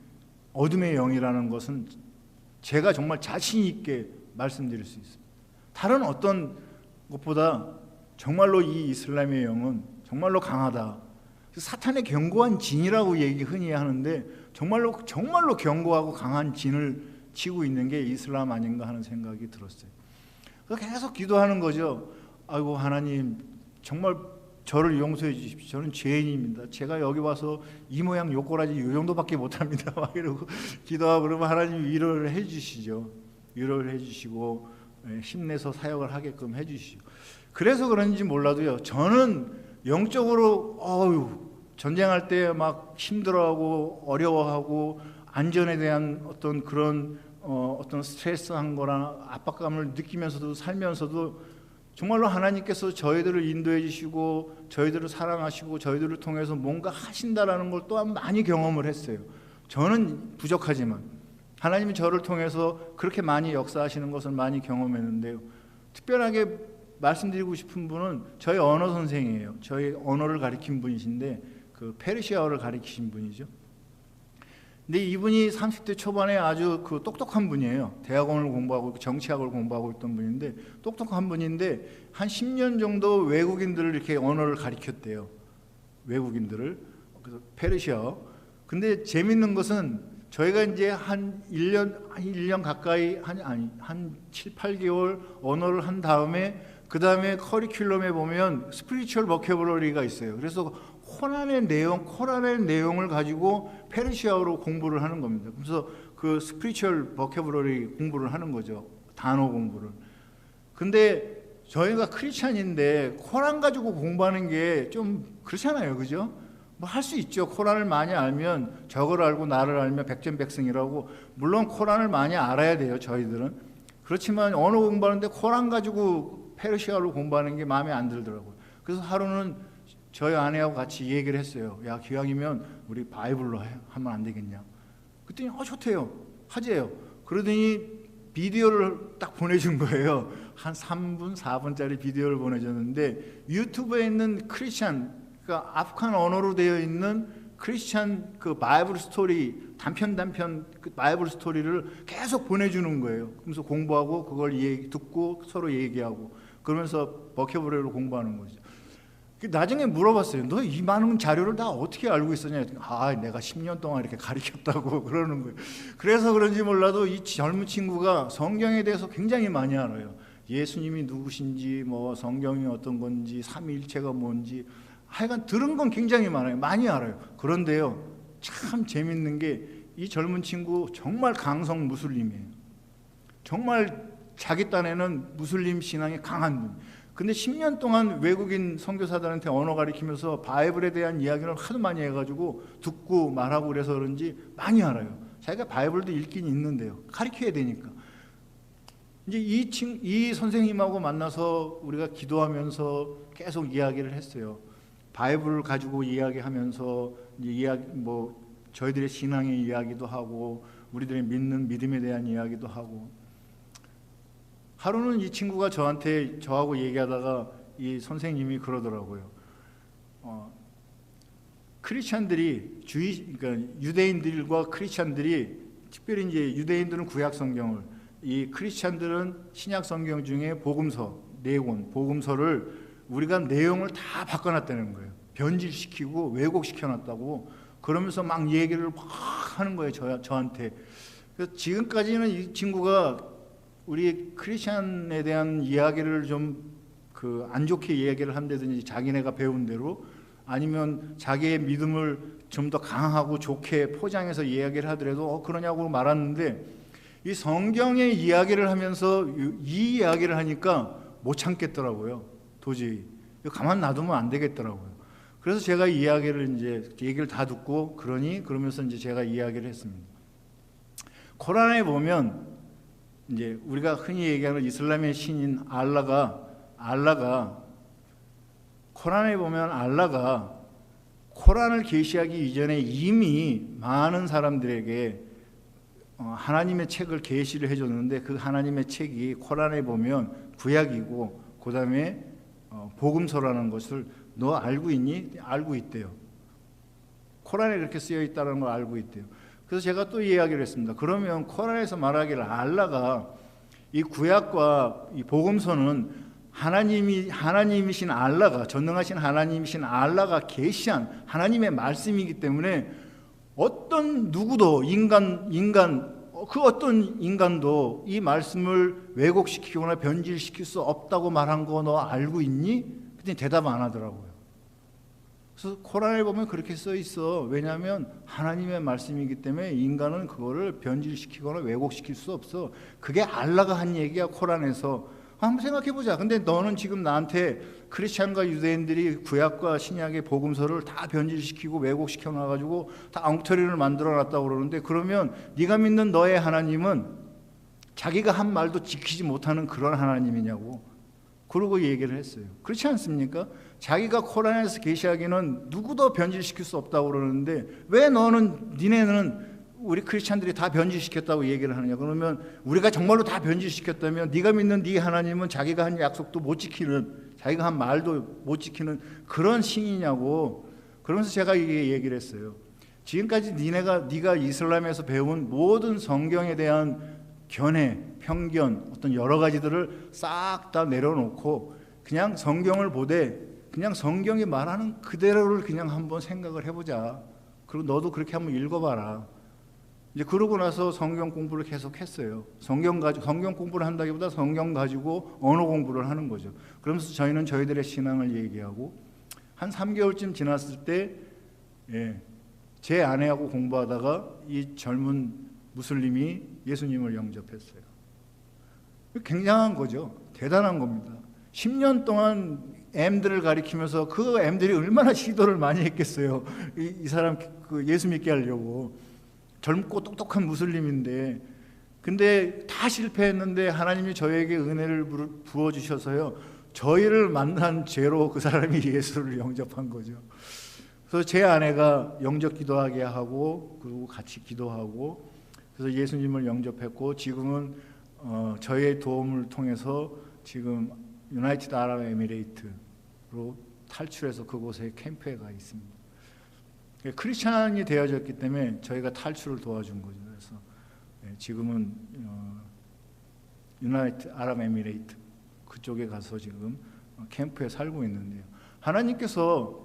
어둠의 영이라는 것은 제가 정말 자신 있게 말씀드릴 수 있습니다. 다른 어떤 것보다 정말로 이 이슬람의 영은 정말로 강하다. 사탄의 견고한 진이라고 흔히 하는데, 정말로 견고하고 강한 진을 치고 있는 게 이슬람 아닌가 하는 생각이 들었어요. 그래서 계속 기도하는 거죠. 아이고, 하나님 정말 저를 용서해 주십시오. 저는 죄인입니다. 제가 여기 와서 이 모양 요 꼬라지 요 정도밖에 못합니다. 막 이러고 기도하고 그러면 하나님 위로를 해 주시죠. 위로를 해 주시고 힘내서 사역을 하게끔 해 주시죠. 그래서 그런지 몰라도요, 저는 영적으로 전쟁할 때 막 힘들어하고 어려워하고 안전에 대한 어떤 그런 어떤 스트레스한 거나 압박감을 느끼면서도 살면서도 정말로 하나님께서 저희들을 인도해 주시고 저희들을 사랑하시고 저희들을 통해서 뭔가 하신다라는 걸 또한 많이 경험을 했어요. 저는 부족하지만 하나님이 저를 통해서 그렇게 많이 역사하시는 것을 많이 경험했는데요. 특별하게 말씀드리고 싶은 분은 저희 언어 선생이에요. 저희 언어를 가르친 분이신데 그 페르시아어를 가르치신 분이죠. 근데 이분이 30대 초반에 아주 그 똑똑한 분이에요. 대학원을 공부하고 정치학을 공부하고 있던 분인데 똑똑한 분인데 한 10년 정도 외국인들을 이렇게 언어를 가르쳤대요. 외국인들을. 그래서 페르시아어. 근데 재밌는 것은 저희가 이제 한 1년 가까이 한 7, 8개월 언어를 한 다음에 그 다음에 커리큘럼에 보면 스피리추얼 버케블러리가 있어요. 그래서 코란의 내용을 가지고 페르시아어로 공부를 하는 겁니다. 그래서 그 스피리추얼 버케블러리 공부를 하는 거죠. 단어 공부를. 근데 저희가 크리스찬인데 코란 가지고 공부하는 게 좀 그렇잖아요. 그죠? 뭐 할 수 있죠. 코란을 많이 알면 저걸 알고 나를 알면 백전백승이라고. 물론 코란을 많이 알아야 돼요. 저희들은. 그렇지만 언어 공부하는데 코란 가지고 페르시아어로 공부하는 게 마음에 안 들더라고요. 그래서 하루는 저희 아내하고 같이 얘기를 했어요. 야, 기왕이면 우리 바이블로 하면 안 되겠냐. 그랬더니 좋대요. 하재요. 그러더니 비디오를 딱 보내준 거예요. 한 3분, 4분짜리 비디오를 보내줬는데 유튜브에 있는 크리스찬, 그러니까 아프간 언어로 되어 있는 크리스찬 그 바이블 스토리, 단편 그 바이블 스토리를 계속 보내주는 거예요. 그러면서 공부하고 그걸 듣고 서로 얘기하고 그러면서 버케블러리로 공부하는 거죠. 나중에 물어봤어요. 너 이 많은 자료를 다 어떻게 알고 있었냐? 내가 10년 동안 이렇게 가르쳤다고 그러는 거예요. 그래서 그런지 몰라도 이 젊은 친구가 성경에 대해서 굉장히 많이 알아요. 예수님이 누구신지, 뭐 성경이 어떤 건지, 삼위일체가 뭔지, 하여간 들은 건 굉장히 많아요. 많이 알아요. 그런데요, 참 재밌는 게 이 젊은 친구 정말 강성 무슬림이에요. 정말 자기 딴에는 무슬림 신앙이 강한 분. 근데 10년 동안 외국인 선교사들한테 언어 가르치면서 바이블에 대한 이야기를 하도 많이 해가지고 듣고 말하고 그래서 그런지 많이 알아요. 자기가 바이블도 읽긴 읽는데요. 가르쳐야 되니까. 이제 이 선생님하고 만나서 우리가 기도하면서 계속 이야기를 했어요. 바이블을 가지고 이야기하면서 뭐 저희들의 신앙의 이야기도 하고 우리들의 믿는 믿음에 대한 이야기도 하고. 하루는 이 친구가 저하고 얘기하다가 이 선생님이 그러더라고요. 크리스찬들이 그러니까 유대인들과 크리스찬들이 특별히 이제 유대인들은 구약 성경을, 이 크리스찬들은 신약 성경 중에 복음서 4권, 복음서를 우리가 내용을 다 바꿔놨다는 거예요. 변질시키고 왜곡시켜놨다고. 그러면서 막 얘기를 막 하는 거예요. 저한테. 그래서 지금까지는 이 친구가 우리 크리스찬에 대한 이야기를 좀 안 좋게 이야기를 한다든지 자기네가 배운 대로 아니면 자기의 믿음을 좀 더 강하고 좋게 포장해서 이야기를 하더라도 그러냐고 말았는데 이 성경의 이야기를 하면서 이 이야기를 하니까 못 참겠더라고요. 도저히 가만 놔두면 안 되겠더라고요. 그래서 제가 얘기를 다 듣고 그러면서 이제 제가 이야기를 했습니다. 코란에 보면 이제 우리가 흔히 얘기하는 이슬람의 신인 알라가 코란에 보면 알라가 코란을 계시하기 이전에 이미 많은 사람들에게 하나님의 책을 계시를 해줬는데, 그 하나님의 책이 코란에 보면 구약이고 그 다음에 복음서라는 것을 너 알고 있니? 알고 있대요. 코란에 그렇게 쓰여 있다는 걸 알고 있대요. 그래서 제가 또 이야기를 했습니다. 그러면 코란에서 말하기를 알라가 이 구약과 이 복음서는 하나님이신 알라가, 전능하신 하나님이신 알라가 계시한 하나님의 말씀이기 때문에 어떤 누구도 그 어떤 인간도 이 말씀을 왜곡시키거나 변질시킬 수 없다고 말한 거 너 알고 있니? 그랬더니 대답 안 하더라고요. 그래서 코란에 보면 그렇게 써 있어. 왜냐하면 하나님의 말씀이기 때문에 인간은 그거를 변질시키거나 왜곡시킬 수 없어. 그게 알라가 한 얘기야, 코란에서. 한번 생각해보자. 근데 너는 지금 나한테 크리스찬과 유대인들이 구약과 신약의 복음서를 다 변질시키고 왜곡시켜 놔가지고 다 엉터리를 만들어 놨다고 그러는데, 그러면 네가 믿는 너의 하나님은 자기가 한 말도 지키지 못하는 그런 하나님이냐고. 그러고 얘기를 했어요. 그렇지 않습니까? 자기가 코란에서 계시하기는 누구도 변질시킬 수 없다고 그러는데 왜 니네는 우리 크리스찬들이 다 변질시켰다고 얘기를 하느냐. 그러면 우리가 정말로 다 변질시켰다면 네가 믿는 네 하나님은 자기가 한 약속도 못 지키는, 자기가 한 말도 못 지키는 그런 신이냐고. 그러면서 제가 이게 얘기를 했어요. 지금까지 네가 이슬람에서 배운 모든 성경에 대한 견해, 편견, 어떤 여러 가지들을 싹 다 내려놓고 그냥 성경을 보되 그냥 성경이 말하는 그대로를 그냥 한번 생각을 해보자. 그리고 너도 그렇게 한번 읽어봐라. 이제 그러고 나서 성경 공부를 계속 했어요. 성경 공부를 한다기보다 성경 가지고 언어 공부를 하는 거죠. 그러면서 저희는 저희들의 신앙을 얘기하고, 한 3개월쯤 지났을 때 제 아내하고 공부하다가 이 젊은 무슬림이 예수님을 영접했어요. 굉장한 거죠. 대단한 겁니다. 10년 동안 M들을 가리키면서 그 M들이 얼마나 시도를 많이 했겠어요. 이 사람 예수 믿게 하려고. 젊고 똑똑한 무슬림인데, 근데 다 실패했는데 하나님이 저에게 은혜를 부어주셔서요, 저희를 만난 죄로 그 사람이 예수를 영접한 거죠. 그래서 제 아내가 영접 기도하게 하고, 그리고 같이 기도하고, 그래서 예수님을 영접했고, 지금은 저의 도움을 통해서 지금 유나이티드 아랍에미레이트로 탈출해서 그곳에 캠프에 가 있습니다. 크리스찬이 되어졌기 때문에 저희가 탈출을 도와준 거죠. 그래서 지금은 유나이티드 아랍에미레이트 그쪽에 가서 지금 캠프에 살고 있는데요. 하나님께서,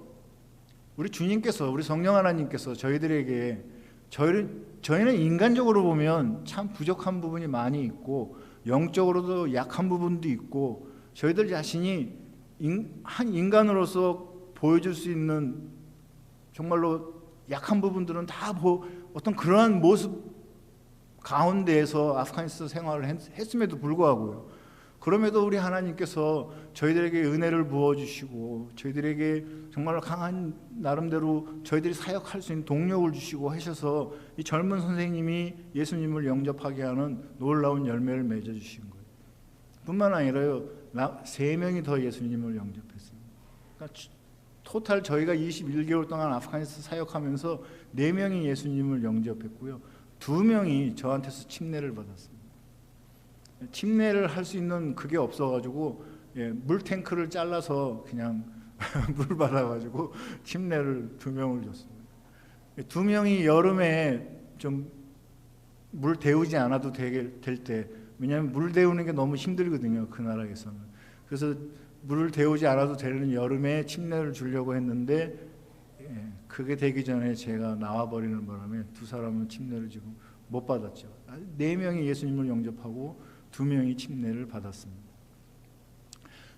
우리 주님께서, 우리 성령 하나님께서 저희들에게, 저희는 인간적으로 보면 참 부족한 부분이 많이 있고 영적으로도 약한 부분도 있고, 저희들 자신이 한 인간으로서 보여줄 수 있는 정말로 약한 부분들은 다 어떤 그러한 모습 가운데에서 아프가니스탄 생활을 했음에도 불구하고요. 그럼에도 우리 하나님께서 저희들에게 은혜를 부어주시고, 저희들에게 정말 강한 나름대로 저희들이 사역할 수 있는 동력을 주시고 하셔서 이 젊은 선생님이 예수님을 영접하게 하는 놀라운 열매를 맺어주신 거예요. 뿐만 아니라요, 3명이 더 예수님을 영접했습니다. 그러니까 토탈 저희가 21개월 동안 아프가니스탄 사역하면서 4명이 예수님을 영접했고요. 2명이 저한테서 침례를 받았습니다. 침례를 할 수 있는 그게 없어가지고 물탱크를 잘라서 그냥 물 받아가지고 침례를 2명을 줬습니다. 2명이 여름에 좀 물 데우지 않아도 될 때, 왜냐하면 물 데우는 게 너무 힘들거든요, 그 나라에서는. 그래서 물을 데우지 않아도 되는 여름에 침례를 주려고 했는데 그게 되기 전에 제가 나와버리는 바람에 2사람은 침례를 지금 못 받았죠. 4명이 예수님을 영접하고 2명이 침례를 받았습니다.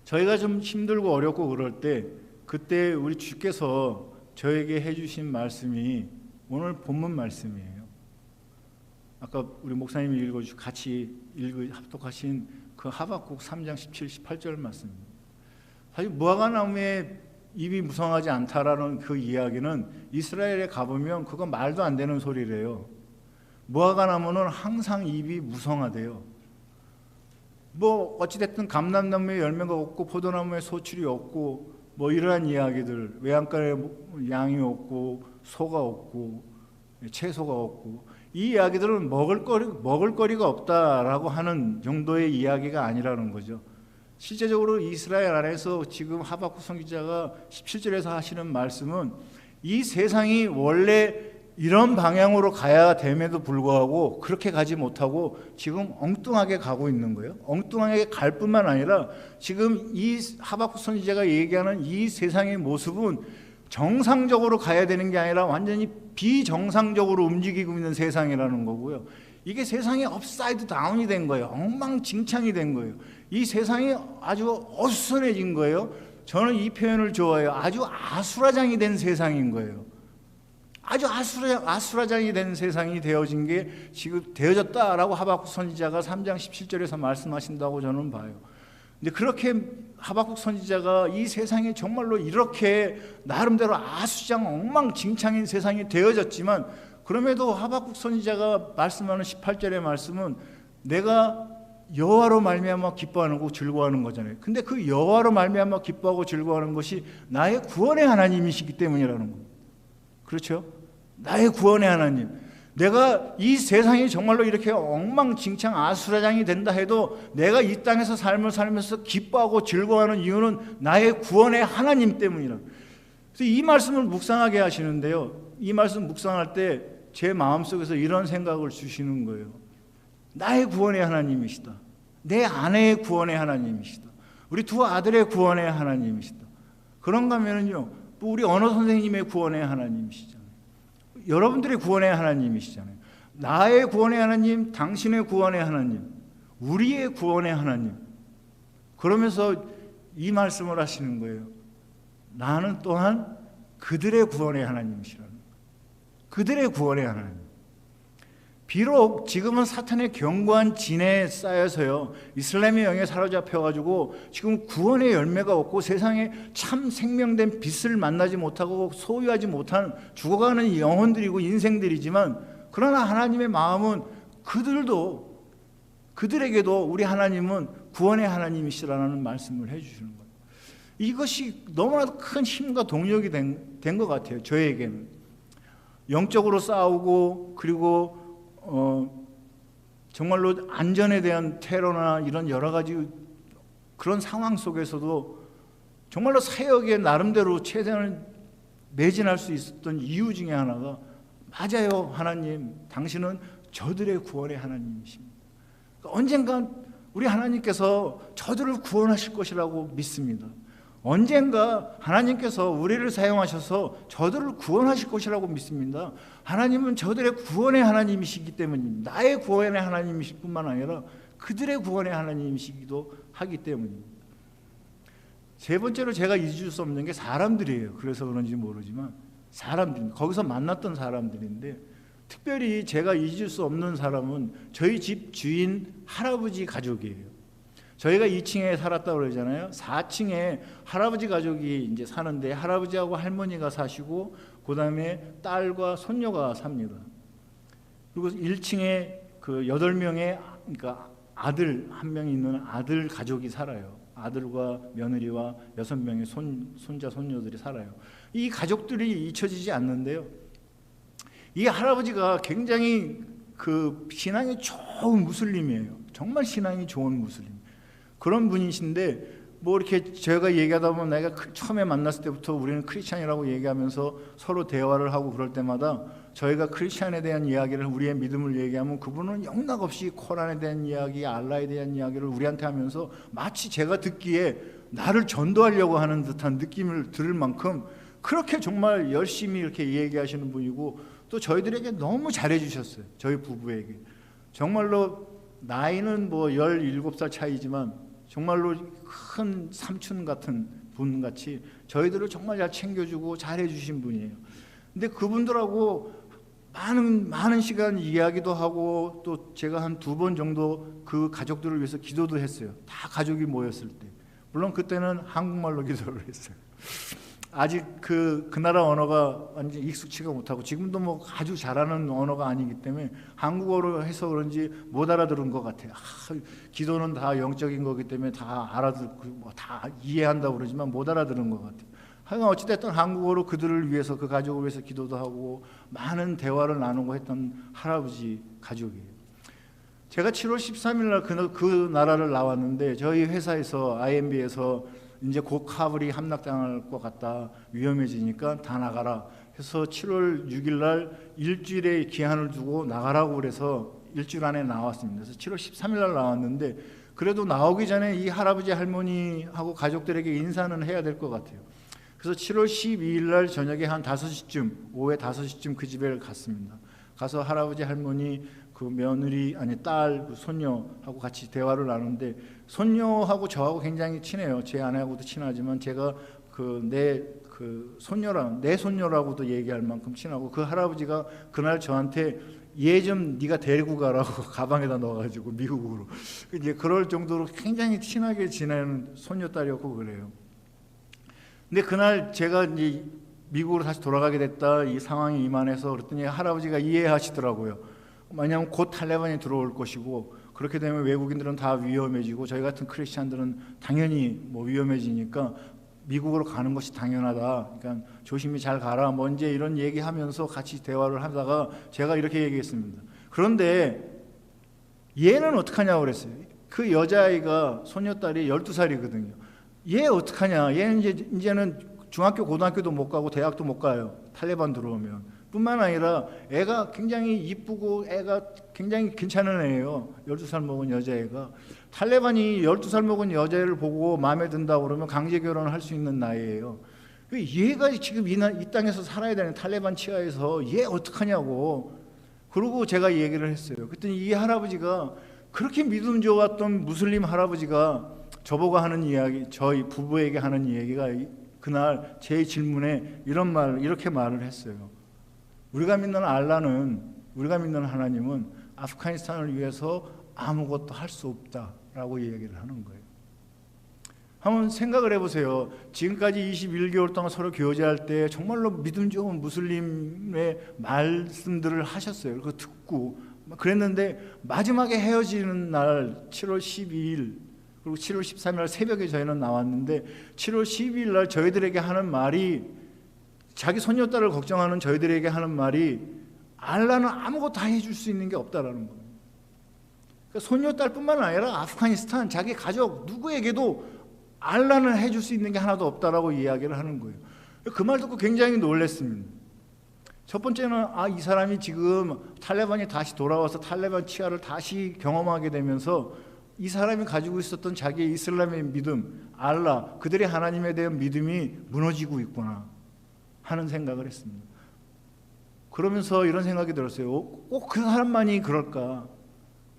저희가 좀 힘들고 어렵고 그럴 때, 그때 우리 주께서 저에게 해주신 말씀이 오늘 본문 말씀이에요. 아까 우리 목사님이 같이 합독하신 그 하박국 3장 17, 18절 말씀입니다. 사실 무화과나무에 입이 무성하지 않다라는 그 이야기는 이스라엘에 가보면 그거 말도 안 되는 소리래요. 무화과나무는 항상 입이 무성하대요. 어찌됐든 감람나무에 열매가 없고 포도나무에 소출이 없고 뭐 이러한 이야기들, 외양간에 양이 없고 소가 없고 채소가 없고, 이 이야기들은 먹을거리가 없다라고 하는 정도의 이야기가 아니라는 거죠. 실제적으로 이스라엘 안에서 지금 하박국 선지자가 17절에서 하시는 말씀은 이 세상이 원래 이런 방향으로 가야 됨에도 불구하고 그렇게 가지 못하고 지금 엉뚱하게 가고 있는 거예요. 엉뚱하게 갈 뿐만 아니라 지금 이 하박국 선지자가 얘기하는 이 세상의 모습은 정상적으로 가야 되는 게 아니라 완전히 비정상적으로 움직이고 있는 세상이라는 거고요. 이게 세상이 업사이드 다운이 된 거예요. 엉망진창이 된 거예요. 이 세상이 아주 어수선해진 거예요. 저는 이 표현을 좋아해요. 아주 아수라장이 된 세상인 거예요. 아주 아수라장이 된 세상이 되어진 게 지금 되어졌다라고 하박국 선지자가 3장 17절에서 말씀하신다고 저는 봐요. 근데 그렇게 하박국 선지자가 이 세상이 정말로 이렇게 나름대로 아수장 엉망진창인 세상이 되어졌지만, 그럼에도 하박국 선지자가 말씀하는 18절의 말씀은 내가 여호와로 말미암아 기뻐하고 즐거워하는 거잖아요. 근데 그 여호와로 말미암아 기뻐하고 즐거워하는 것이 나의 구원의 하나님이시기 때문이라는 거예요. 그렇죠? 나의 구원의 하나님. 내가 이 세상이 정말로 이렇게 엉망진창 아수라장이 된다 해도 내가 이 땅에서 삶을 살면서 기뻐하고 즐거워하는 이유는 나의 구원의 하나님 때문이라. 그래서 이 말씀을 묵상하게 하시는데요, 이 말씀 묵상할 때 제 마음속에서 이런 생각을 주시는 거예요. 나의 구원의 하나님이시다. 내 아내의 구원의 하나님이시다. 우리 두 아들의 구원의 하나님이시다. 그런가 하면요, 우리 언어 선생님의 구원의 하나님이시잖아요. 여러분들의 구원의 하나님이시잖아요. 나의 구원의 하나님, 당신의 구원의 하나님, 우리의 구원의 하나님. 그러면서 이 말씀을 하시는 거예요. 나는 또한 그들의 구원의 하나님이시라는 거예요. 그들의 구원의 하나님. 비록 지금은 사탄의 견고한 진에 쌓여서요, 이슬람의 영에 사로잡혀가지고 지금 구원의 열매가 없고 세상에 참 생명된 빛을 만나지 못하고 소유하지 못한 죽어가는 영혼들이고 인생들이지만, 그러나 하나님의 마음은 그들에게도 우리 하나님은 구원의 하나님이시라는 말씀을 해주시는 거예요. 이것이 너무나도 큰 힘과 동력이 된 것 같아요. 저에게는 영적으로 싸우고, 그리고 정말로 안전에 대한 테러나 이런 여러 가지 그런 상황 속에서도 정말로 사역에 나름대로 최선을 매진할 수 있었던 이유 중에 하나가, 맞아요, 하나님, 당신은 저들의 구원의 하나님이십니다. 그러니까 언젠가 우리 하나님께서 저들을 구원하실 것이라고 믿습니다. 언젠가 하나님께서 우리를 사용하셔서 저들을 구원하실 것이라고 믿습니다. 하나님은 저들의 구원의 하나님이시기 때문입니다. 나의 구원의 하나님이실 뿐만 아니라 그들의 구원의 하나님이시기도 하기 때문입니다. 세 번째로 제가 잊을 수 없는 게 사람들이에요. 그래서 그런지 모르지만 사람들, 거기서 만났던 사람들인데, 특별히 제가 잊을 수 없는 사람은 저희 집 주인 할아버지 가족이에요. 저희가 2층에 살았다고 그러잖아요. 4층에 할아버지 가족이 이제 사는데, 할아버지하고 할머니가 사시고, 그 다음에 딸과 손녀가 삽니다. 그리고 1층에 그 8명의, 그러니까 아들 한 명이 있는 아들 가족이 살아요. 아들과 며느리와 6명의 손자, 손녀들이 살아요. 이 가족들이 잊혀지지 않는데요, 이 할아버지가 굉장히 그 신앙이 좋은 무슬림이에요. 정말 신앙이 좋은 무슬림. 그런 분이신데, 뭐 이렇게 제가 얘기하다 보면, 내가 처음에 만났을 때부터 우리는 크리스찬이라고 얘기하면서 서로 대화를 하고 그럴 때마다 저희가 크리스찬에 대한 이야기를, 우리의 믿음을 얘기하면 그분은 영락없이 코란에 대한 이야기, 알라에 대한 이야기를 우리한테 하면서 마치 제가 듣기에 나를 전도하려고 하는 듯한 느낌을 들을 만큼 그렇게 정말 열심히 이렇게 얘기하시는 분이고, 또 저희들에게 너무 잘해 주셨어요. 저희 부부에게. 정말로 나이는 뭐 17살 차이지만 정말로 큰 삼촌 같은 분같이 저희들을 정말 잘 챙겨주고 잘해 주신 분이에요. 근데 그분들하고 많은 시간 이야기도 하고, 또 제가 한 2번 정도 그 가족들을 위해서 기도도 했어요. 다 가족이 모였을 때. 물론 그때는 한국말로 기도를 했어요. 아직 그 나라 언어가 완전 익숙치가 못하고 지금도 뭐 아주 잘하는 언어가 아니기 때문에 한국어로 해서 그런지 못 알아들은 것 같아요. 기도는 다 영적인 거기 때문에 다 알아듣고 뭐 다 이해한다고 그러지만 못 알아들은 것 같아요. 하여간 어찌됐든 한국어로 그들을 위해서, 그 가족을 위해서 기도도 하고 많은 대화를 나누고 했던 할아버지 가족이에요. 제가 7월 13일 날 그 나라를 나왔는데 저희 회사에서 IMB에서 이제 곧 카불이 함락당할 것 같다, 위험해지니까 다 나가라 해서 7월 6일 날 일주일의 기한을 두고 나가라고 그래서 일주일 안에 나왔습니다. 그래서 7월 13일 날 나왔는데 그래도 나오기 전에 이 할아버지 할머니하고 가족들에게 인사는 해야 될 것 같아요. 그래서 7월 12일 날 저녁에 한 5시쯤, 오후에 5시쯤 그 집에 갔습니다. 가서 할아버지 할머니, 그 며느리, 아니 딸, 그 손녀하고 같이 대화를 나누는데 손녀하고 저하고 굉장히 친해요. 제 아내하고도 친하지만 제가 내 손녀라고도 얘기할 만큼 친하고, 그 할아버지가 그날 저한테 얘 좀 네가 데리고 가라고 가방에다 넣어가지고 미국으로, 이제 그럴 정도로 굉장히 친하게 지내는 손녀딸이었고 그래요. 근데 그날 제가 이제 미국으로 다시 돌아가게 됐다, 이 상황이 임한해서 그랬더니 할아버지가 이해하시더라고요. 왜냐하면 곧 탈레반이 들어올 것이고 그렇게 되면 외국인들은 다 위험해지고 저희 같은 크리스찬들은 당연히 뭐 위험해지니까 미국으로 가는 것이 당연하다. 그러니까 조심히 잘 가라. 뭐 이제 이런 얘기하면서 같이 대화를 하다가 제가 이렇게 얘기했습니다. 그런데 얘는 어떡하냐고 그랬어요. 그 여자아이가, 손녀딸이 12살이거든요. 얘 어떡하냐. 얘는 이제는 중학교, 고등학교도 못 가고 대학도 못 가요. 탈레반 들어오면. 뿐만 아니라 애가 굉장히 이쁘고 애가 굉장히 괜찮은 애예요. 12살 먹은 여자애가. 탈레반이 12살 먹은 여자애를 보고 마음에 든다고 그러면 강제 결혼을 할 수 있는 나이예요. 얘가 지금 이 땅에서 살아야 되는 탈레반 치하에서 얘 어떡하냐고. 그러고 제가 얘기를 했어요. 그랬더니 이 할아버지가, 그렇게 믿음 좋았던 무슬림 할아버지가 저보고 하는 이야기, 저희 부부에게 하는 이야기가 그날 제 질문에 이렇게 말을 했어요. 우리가 믿는 알라는, 우리가 믿는 하나님은 아프가니스탄을 위해서 아무것도 할 수 없다라고 얘기를 하는 거예요. 한번 생각을 해보세요. 지금까지 21개월 동안 서로 교제할 때 정말로 믿음 좋은 무슬림의 말씀들을 하셨어요. 그거 듣고 그랬는데 마지막에 헤어지는 날 7월 12일 그리고 7월 13일 새벽에 저희는 나왔는데 7월 12일 날 저희들에게 하는 말이, 자기 손녀딸을 걱정하는 저희들에게 하는 말이, 알라는 아무것도 다 해줄 수 있는 게 없다라는 거예요. 그러니까 손녀딸뿐만 아니라 아프가니스탄 자기 가족 누구에게도 알라는 해줄 수 있는 게 하나도 없다라고 이야기를 하는 거예요. 그 말 듣고 굉장히 놀랐습니다. 첫 번째는 이 사람이 지금 탈레반이 다시 돌아와서 탈레반 치하를 다시 경험하게 되면서 이 사람이 가지고 있었던 자기의 이슬람의 믿음, 알라, 그들의 하나님에 대한 믿음이 무너지고 있구나 하는 생각을 했습니다. 그러면서 이런 생각이 들었어요. 꼭 그 사람만이 그럴까?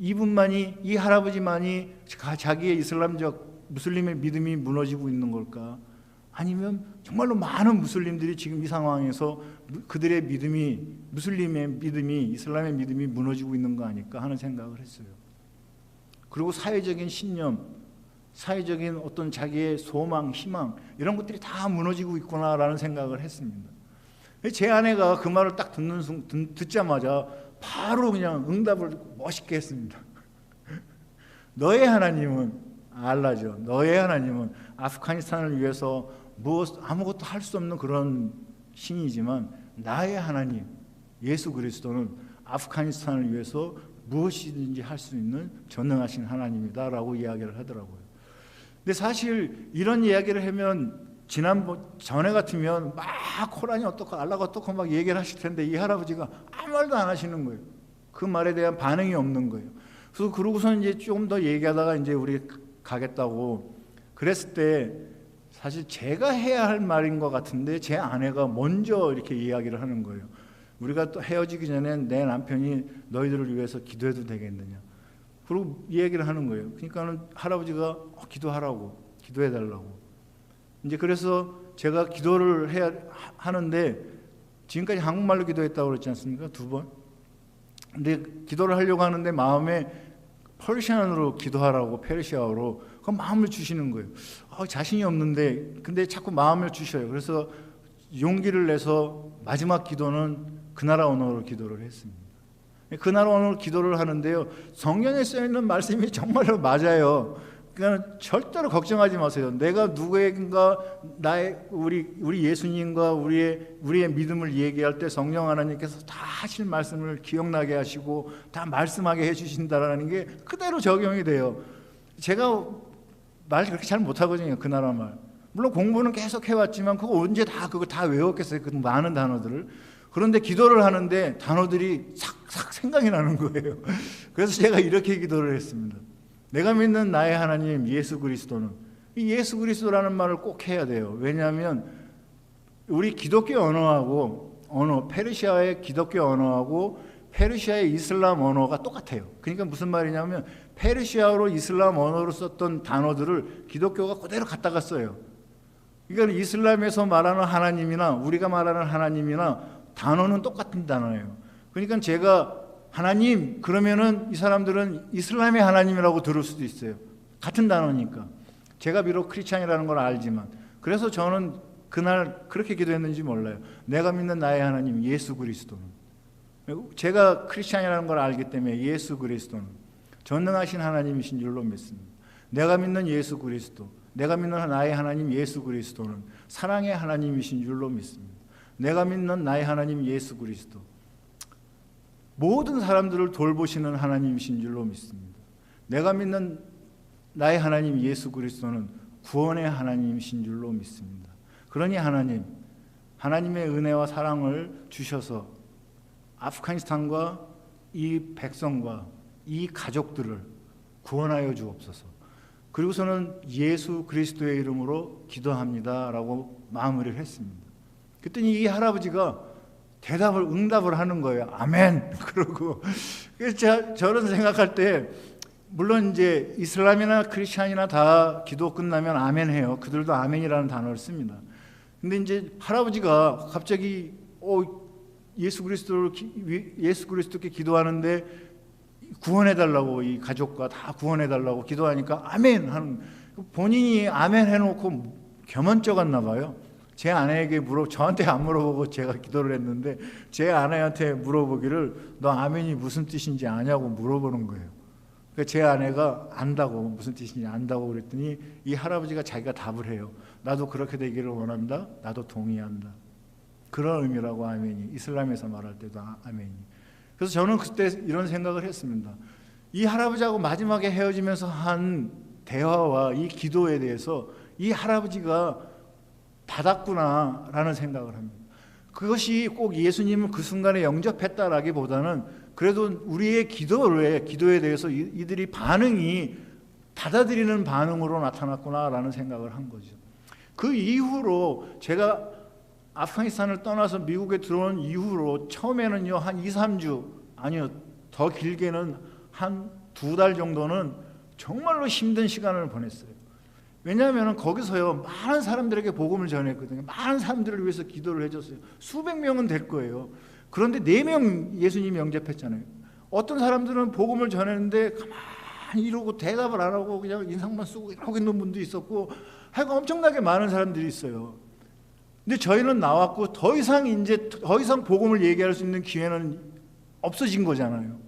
이분만이, 이 할아버지만이 자기의 이슬람적 무슬림의 믿음이 무너지고 있는 걸까? 아니면 정말로 많은 무슬림들이 지금 이 상황에서 그들의 믿음이, 무슬림의 믿음이, 이슬람의 믿음이 무너지고 있는 거 아닐까 하는 생각을 했어요. 그리고 사회적인 신념, 사회적인 어떤 자기의 소망, 희망, 이런 것들이 다 무너지고 있구나라는 생각을 했습니다. 제 아내가 그 말을 딱 듣자마자 바로 그냥 응답을 멋있게 했습니다. 너의 하나님은 알라죠. 너의 하나님은 아프가니스탄을 위해서 아무것도 할 수 없는 그런 신이지만 나의 하나님 예수 그리스도는 아프가니스탄을 위해서 무엇이든지 할 수 있는 전능하신 하나님이다라고 이야기를 하더라고요. 근데 사실 이런 이야기를 하면 전에 같으면 막 코란이 어떻고 알라가 어떻고 막 얘기를 하실 텐데 이 할아버지가 아무 말도 안 하시는 거예요. 그 말에 대한 반응이 없는 거예요. 그래서 그러고서 이제 좀 더 얘기하다가 이제 우리 가겠다고 그랬을 때 사실 제가 해야 할 말인 것 같은데 제 아내가 먼저 이렇게 이야기를 하는 거예요. 우리가 또 헤어지기 전에 내 남편이 너희들을 위해서 기도해도 되겠느냐. 그리고 이 얘기를 하는 거예요. 그러니까는 할아버지가 기도하라고, 기도해달라고. 이제 그래서 제가 기도를 해야 하는데 지금까지 한국말로 기도했다고 그랬지 않습니까? 2번. 근데 기도를 하려고 하는데 마음에 퍼시안으로 기도하라고, 페르시아어로 그 마음을 주시는 거예요. 자신이 없는데 근데 자꾸 마음을 주셔요. 그래서 용기를 내서 마지막 기도는 그 나라 언어로 기도를 했습니다. 그 나라 언어로 기도를 하는데요, 성경에 쓰여있는 말씀이 정말로 맞아요. 그러니까 절대로 걱정하지 마세요. 내가 누구에겐가 우리 예수님과 우리의 믿음을 얘기할 때 성령 하나님께서 다 하실 말씀을 기억나게 하시고 다 말씀하게 해주신다라는 게 그대로 적용이 돼요. 제가 말 그렇게 잘 못하거든요, 그 나라 말. 물론 공부는 계속 해왔지만 그거 언제 그거 다 외웠겠어요, 그 많은 단어들을. 그런데 기도를 하는데 단어들이 싹싹 생각이 나는 거예요. 그래서 제가 이렇게 기도를 했습니다. 내가 믿는 나의 하나님 예수 그리스도는, 이 예수 그리스도라는 말을 꼭 해야 돼요. 왜냐하면 우리 기독교 언어하고 페르시아의 기독교 언어하고 페르시아의 이슬람 언어가 똑같아요. 그러니까 무슨 말이냐면 페르시아어로 이슬람 언어로 썼던 단어들을 기독교가 그대로 갖다가 써요. 그러니까 이슬람에서 말하는 하나님이나 우리가 말하는 하나님이나 단어는 똑같은 단어예요. 그러니까 제가 하나님 그러면은 이 사람들은 이슬람의 하나님이라고 들을 수도 있어요. 같은 단어니까. 제가 비록 크리스찬이라는 걸 알지만, 그래서 저는 그날 그렇게 기도했는지 몰라요. 내가 믿는 나의 하나님 예수 그리스도는, 제가 크리스찬이라는 걸 알기 때문에 예수 그리스도는 전능하신 하나님이신 줄로 믿습니다. 내가 믿는 예수 그리스도, 내가 믿는 나의 하나님 예수 그리스도는 사랑의 하나님이신 줄로 믿습니다. 내가 믿는 나의 하나님 예수 그리스도, 모든 사람들을 돌보시는 하나님이신 줄로 믿습니다. 내가 믿는 나의 하나님 예수 그리스도는 구원의 하나님이신 줄로 믿습니다. 그러니 하나님의 은혜와 사랑을 주셔서 아프가니스탄과 이 백성과 이 가족들을 구원하여 주옵소서. 그리고서는 예수 그리스도의 이름으로 기도합니다라고 마무리를 했습니다. 그랬더니 이 할아버지가 응답을 하는 거예요. 아멘. 그러고 그래서 저는 생각할 때, 물론 이제 이슬람이나 크리스찬이나 다 기도 끝나면 아멘 해요. 그들도 아멘이라는 단어를 씁니다. 근데 이제 할아버지가 갑자기 예수 그리스도께 기도하는데 구원해 달라고, 이 가족과 다 구원해 달라고 기도하니까 아멘 하는, 본인이 아멘 해놓고 겸언쩍었나 봐요. 제 아내에게 저한테 안 물어보고 제가 기도를 했는데 제 아내한테 물어보기를 너 아멘이 무슨 뜻인지 아냐고 물어보는 거예요. 그러니까 제 아내가 안다고, 무슨 뜻인지 안다고 그랬더니 이 할아버지가 자기가 답을 해요. 나도 그렇게 되기를 원한다. 나도 동의한다. 그런 의미라고 아멘이. 이슬람에서 말할 때도 아멘이. 그래서 저는 그때 이런 생각을 했습니다. 이 할아버지하고 마지막에 헤어지면서 한 대화와 이 기도에 대해서 이 할아버지가 받았구나라는 생각을 합니다. 그것이 꼭 예수님을 그 순간에 영접했다라기보다는 그래도 우리의 기도에 대해서 이들이 반응이 받아들이는 반응으로 나타났구나라는 생각을 한 거죠. 그 이후로 제가 아프가니스탄을 떠나서 미국에 들어온 이후로 처음에는요 한 2, 3주, 아니요 더 길게는 한 2달 정도는 정말로 힘든 시간을 보냈어요. 왜냐하면 거기서요 많은 사람들에게 복음을 전했거든요. 많은 사람들을 위해서 기도를 해줬어요. 수백 명은 될 거예요. 그런데 4명 예수님 영접했잖아요. 어떤 사람들은 복음을 전했는데 가만히 이러고 대답을 안 하고 그냥 인상만 쓰고 이러고 있는 분도 있었고, 하여간 엄청나게 많은 사람들이 있어요. 근데 저희는 나왔고 더 이상 복음을 얘기할 수 있는 기회는 없어진 거잖아요.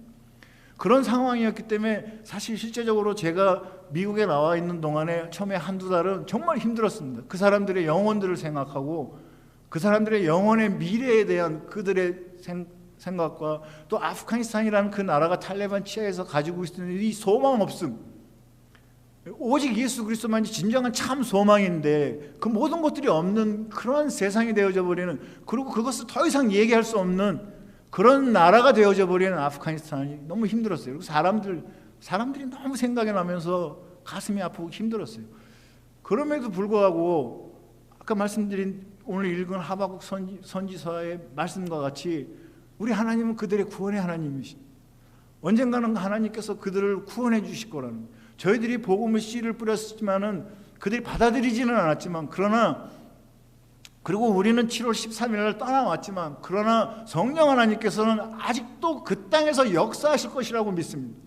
그런 상황이었기 때문에 사실 실제적으로 제가 미국에 나와 있는 동안에 처음에 한두 달은 정말 힘들었습니다. 그 사람들의 영혼들을 생각하고 그 사람들의 영혼의 미래에 대한 그들의 생각과 또 아프가니스탄이라는 그 나라가 탈레반 치하에서 가지고 있는 이 소망 없음, 오직 예수 그리스도만이 진정한 참 소망인데 그 모든 것들이 없는 그런 세상이 되어져 버리는, 그리고 그것을 더 이상 얘기할 수 없는 그런 나라가 되어져 버리는 아프가니스탄이 너무 힘들었어요. 그리고 사람들이 너무 생각이 나면서 가슴이 아프고 힘들었어요. 그럼에도 불구하고 아까 말씀드린 오늘 읽은 하박국 선지서의 말씀과 같이 우리 하나님은 그들의 구원의 하나님이시, 언젠가는 하나님께서 그들을 구원해 주실 거라는, 저희들이 복음의 씨를 뿌렸지만은 그들이 받아들이지는 않았지만, 그리고 우리는 7월 13일 날 떠나왔지만 그러나 성령 하나님께서는 아직도 그 땅에서 역사하실 것이라고 믿습니다.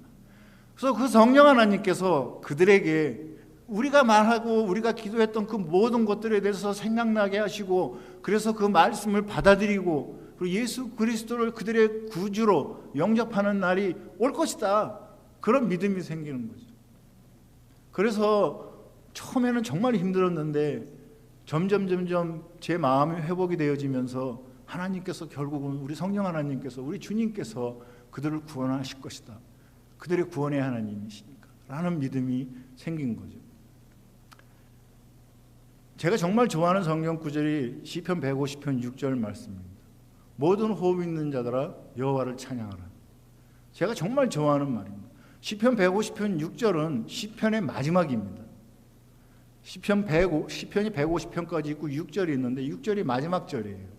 그래서 그 성령 하나님께서 그들에게 우리가 말하고 우리가 기도했던 그 모든 것들에 대해서 생각나게 하시고, 그래서 그 말씀을 받아들이고 그리고 예수 그리스도를 그들의 구주로 영접하는 날이 올 것이다. 그런 믿음이 생기는 거죠. 그래서 처음에는 정말 힘들었는데 점점 제 마음이 회복이 되어지면서 하나님께서 결국은 우리 성령 하나님께서, 우리 주님께서 그들을 구원하실 것이다. 그들의 구원의 하나님이시니까 라는 믿음이 생긴 거죠. 제가 정말 좋아하는 성경 구절이 시편 150편 6절 말씀입니다. 모든 호흡 있는 자들아 여호와를 찬양하라. 제가 정말 좋아하는 말입니다. 시편 150편 6절은 시편의 마지막입니다. 시편이 150편까지 있고 6절이 있는데 6절이 마지막 절이에요.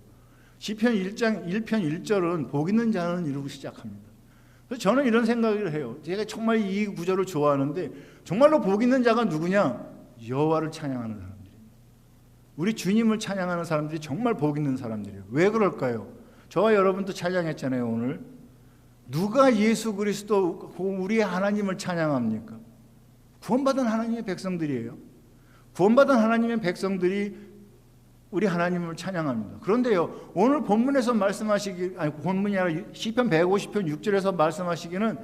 시편 1편 1절은 복 있는 자는 이루고 시작합니다. 그래서 저는 이런 생각을 해요. 제가 정말 이 구절을 좋아하는데 정말로 복 있는 자가 누구냐? 여호와를 찬양하는 사람들이에요. 우리 주님을 찬양하는 사람들이 정말 복 있는 사람들이에요. 왜 그럴까요? 저와 여러분도 찬양했잖아요. 오늘 누가 예수 그리스도 우리의 하나님을 찬양합니까? 구원받은 하나님의 백성들이에요. 구원받은 하나님의 백성들이 우리 하나님을 찬양합니다. 그런데요, 오늘 본문에서 말씀하시기, 아니 본문이 아니라 시편 150편 6절에서 말씀하시기는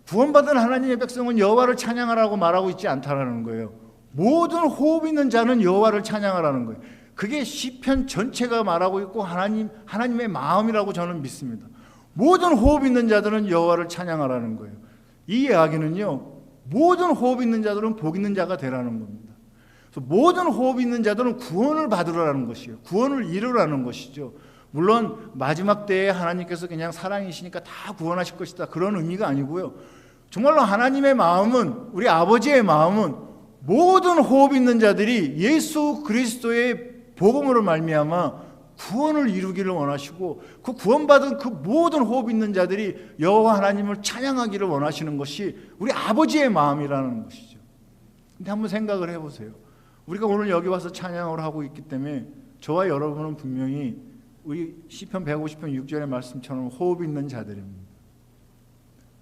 구원받은 하나님의 백성은 여호와를 찬양하라고 말하고 있지 않다라는 거예요. 모든 호흡 있는 자는 여호와를 찬양하라는 거예요. 그게 시편 전체가 말하고 있고 하나님의 마음이라고 저는 믿습니다. 모든 호흡 있는 자들은 여호와를 찬양하라는 거예요. 이 이야기는요, 모든 호흡 있는 자들은 복 있는 자가 되라는 겁니다. 그래서 모든 호흡 있는 자들은 구원을 받으라는 것이에요. 구원을 이루라는 것이죠. 물론 마지막 때에 하나님께서 그냥 사랑이시니까 다 구원하실 것이다, 그런 의미가 아니고요. 정말로 하나님의 마음은, 우리 아버지의 마음은 모든 호흡 있는 자들이 예수 그리스도의 복음으로 말미암아 구원을 이루기를 원하시고, 그 구원받은 그 모든 호흡 있는 자들이 여호와 하나님을 찬양하기를 원하시는 것이 우리 아버지의 마음이라는 것이죠. 근데 한번 생각을 해보세요. 우리가 오늘 여기 와서 찬양을 하고 있기 때문에 저와 여러분은 분명히 우리 시편 150편 6절의 말씀처럼 호흡 있는 자들입니다.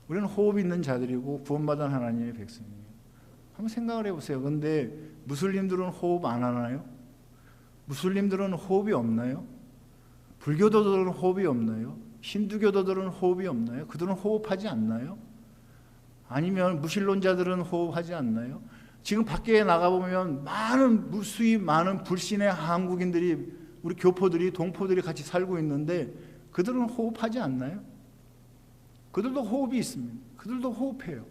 우리는 호흡 있는 자들이고 구원받은 하나님의 백성이에요. 한번 생각을 해보세요. 그런데 무슬림들은 호흡 안 하나요? 무슬림들은 호흡이 없나요? 불교도들은 호흡이 없나요? 힌두교도들은 호흡이 없나요? 그들은 호흡하지 않나요? 아니면 무신론자들은 호흡하지 않나요? 지금 밖에 나가보면 많은 무수히 많은 불신의 한국인들이, 우리 교포들이, 동포들이 같이 살고 있는데 그들은 호흡하지 않나요? 그들도 호흡이 있습니다. 그들도 호흡해요.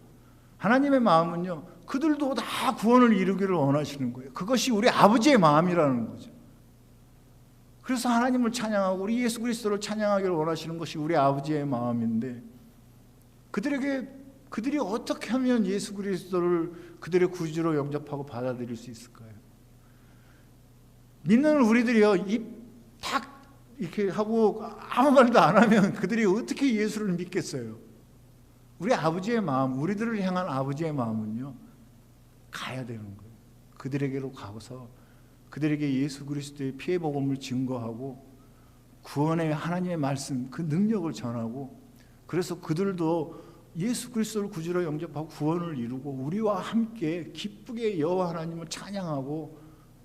하나님의 마음은요, 그들도 다 구원을 이루기를 원하시는 거예요. 그것이 우리 아버지의 마음이라는 거죠. 그래서 하나님을 찬양하고 우리 예수 그리스도를 찬양하기를 원하시는 것이 우리 아버지의 마음인데, 그들이 어떻게 하면 예수 그리스도를 그들의 구주로 영접하고 받아들일 수 있을까요? 믿는 우리들이요, 입 탁 이렇게 하고 아무 말도 안 하면 그들이 어떻게 예수를 믿겠어요? 우리 아버지의 마음, 우리들을 향한 아버지의 마음은요, 가야 되는 거예요. 그들에게로 가서 그들에게 예수 그리스도의 피의 복음을 증거하고 구원의 하나님의 말씀, 그 능력을 전하고, 그래서 그들도 예수 그리스도를 구주로 영접하고 구원을 이루고 우리와 함께 기쁘게 여호와 하나님을 찬양하고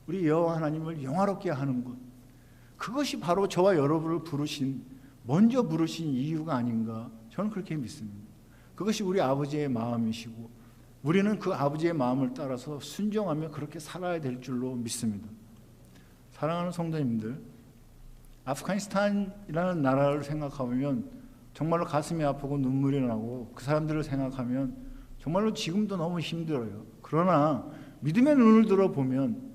우리 여호와 하나님을 영화롭게 하는 것, 그것이 바로 저와 여러분을 먼저 부르신 이유가 아닌가, 저는 그렇게 믿습니다. 그것이 우리 아버지의 마음이시고 우리는 그 아버지의 마음을 따라서 순종하며 그렇게 살아야 될 줄로 믿습니다. 사랑하는 성도님들, 아프가니스탄이라는 나라를 생각하면 정말로 가슴이 아프고 눈물이 나고, 그 사람들을 생각하면 정말로 지금도 너무 힘들어요. 그러나 믿음의 눈을 들어보면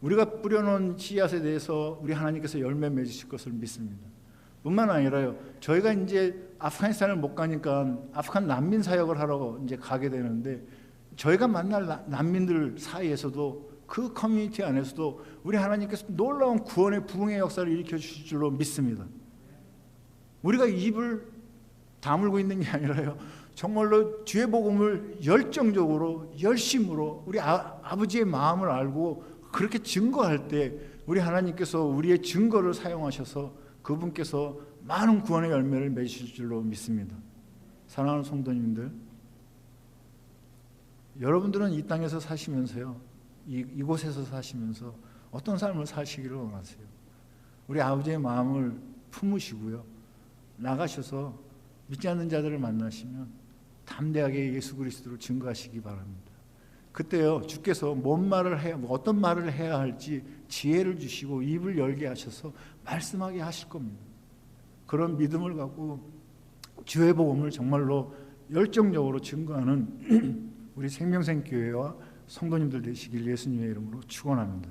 우리가 뿌려놓은 씨앗에 대해서 우리 하나님께서 열매 맺으실 것을 믿습니다. 뿐만 아니라요, 저희가 이제 아프가니스탄을 못 가니까 아프간 난민 사역을 하러 이제 가게 되는데, 저희가 만날 난민들 사이에서도, 그 커뮤니티 안에서도 우리 하나님께서 놀라운 구원의 부흥의 역사를 일으켜 주실 줄로 믿습니다. 우리가 입을 다물고 있는 게 아니라요, 정말로 주의 복음을 열정적으로 열심으로 우리 아버지의 마음을 알고 그렇게 증거할 때 우리 하나님께서 우리의 증거를 사용하셔서 그분께서 많은 구원의 열매를 맺으실 줄로 믿습니다. 사랑하는 성도님들, 여러분들은 이 땅에서 사시면서요, 이곳에서 사시면서 어떤 삶을 사시기를 원하세요? 우리 아버지의 마음을 품으시고요, 나가셔서 믿지 않는 자들을 만나시면 담대하게 예수 그리스도를 증거하시기 바랍니다. 그때요, 주께서 뭔 말을 해야, 어떤 말을 해야 할지 지혜를 주시고 입을 열게 하셔서 말씀하게 하실 겁니다. 그런 믿음을 갖고 주의 복음을 정말로 열정적으로 증거하는 우리 생명샘교회와 성도님들 되시길 예수님의 이름으로 축원합니다.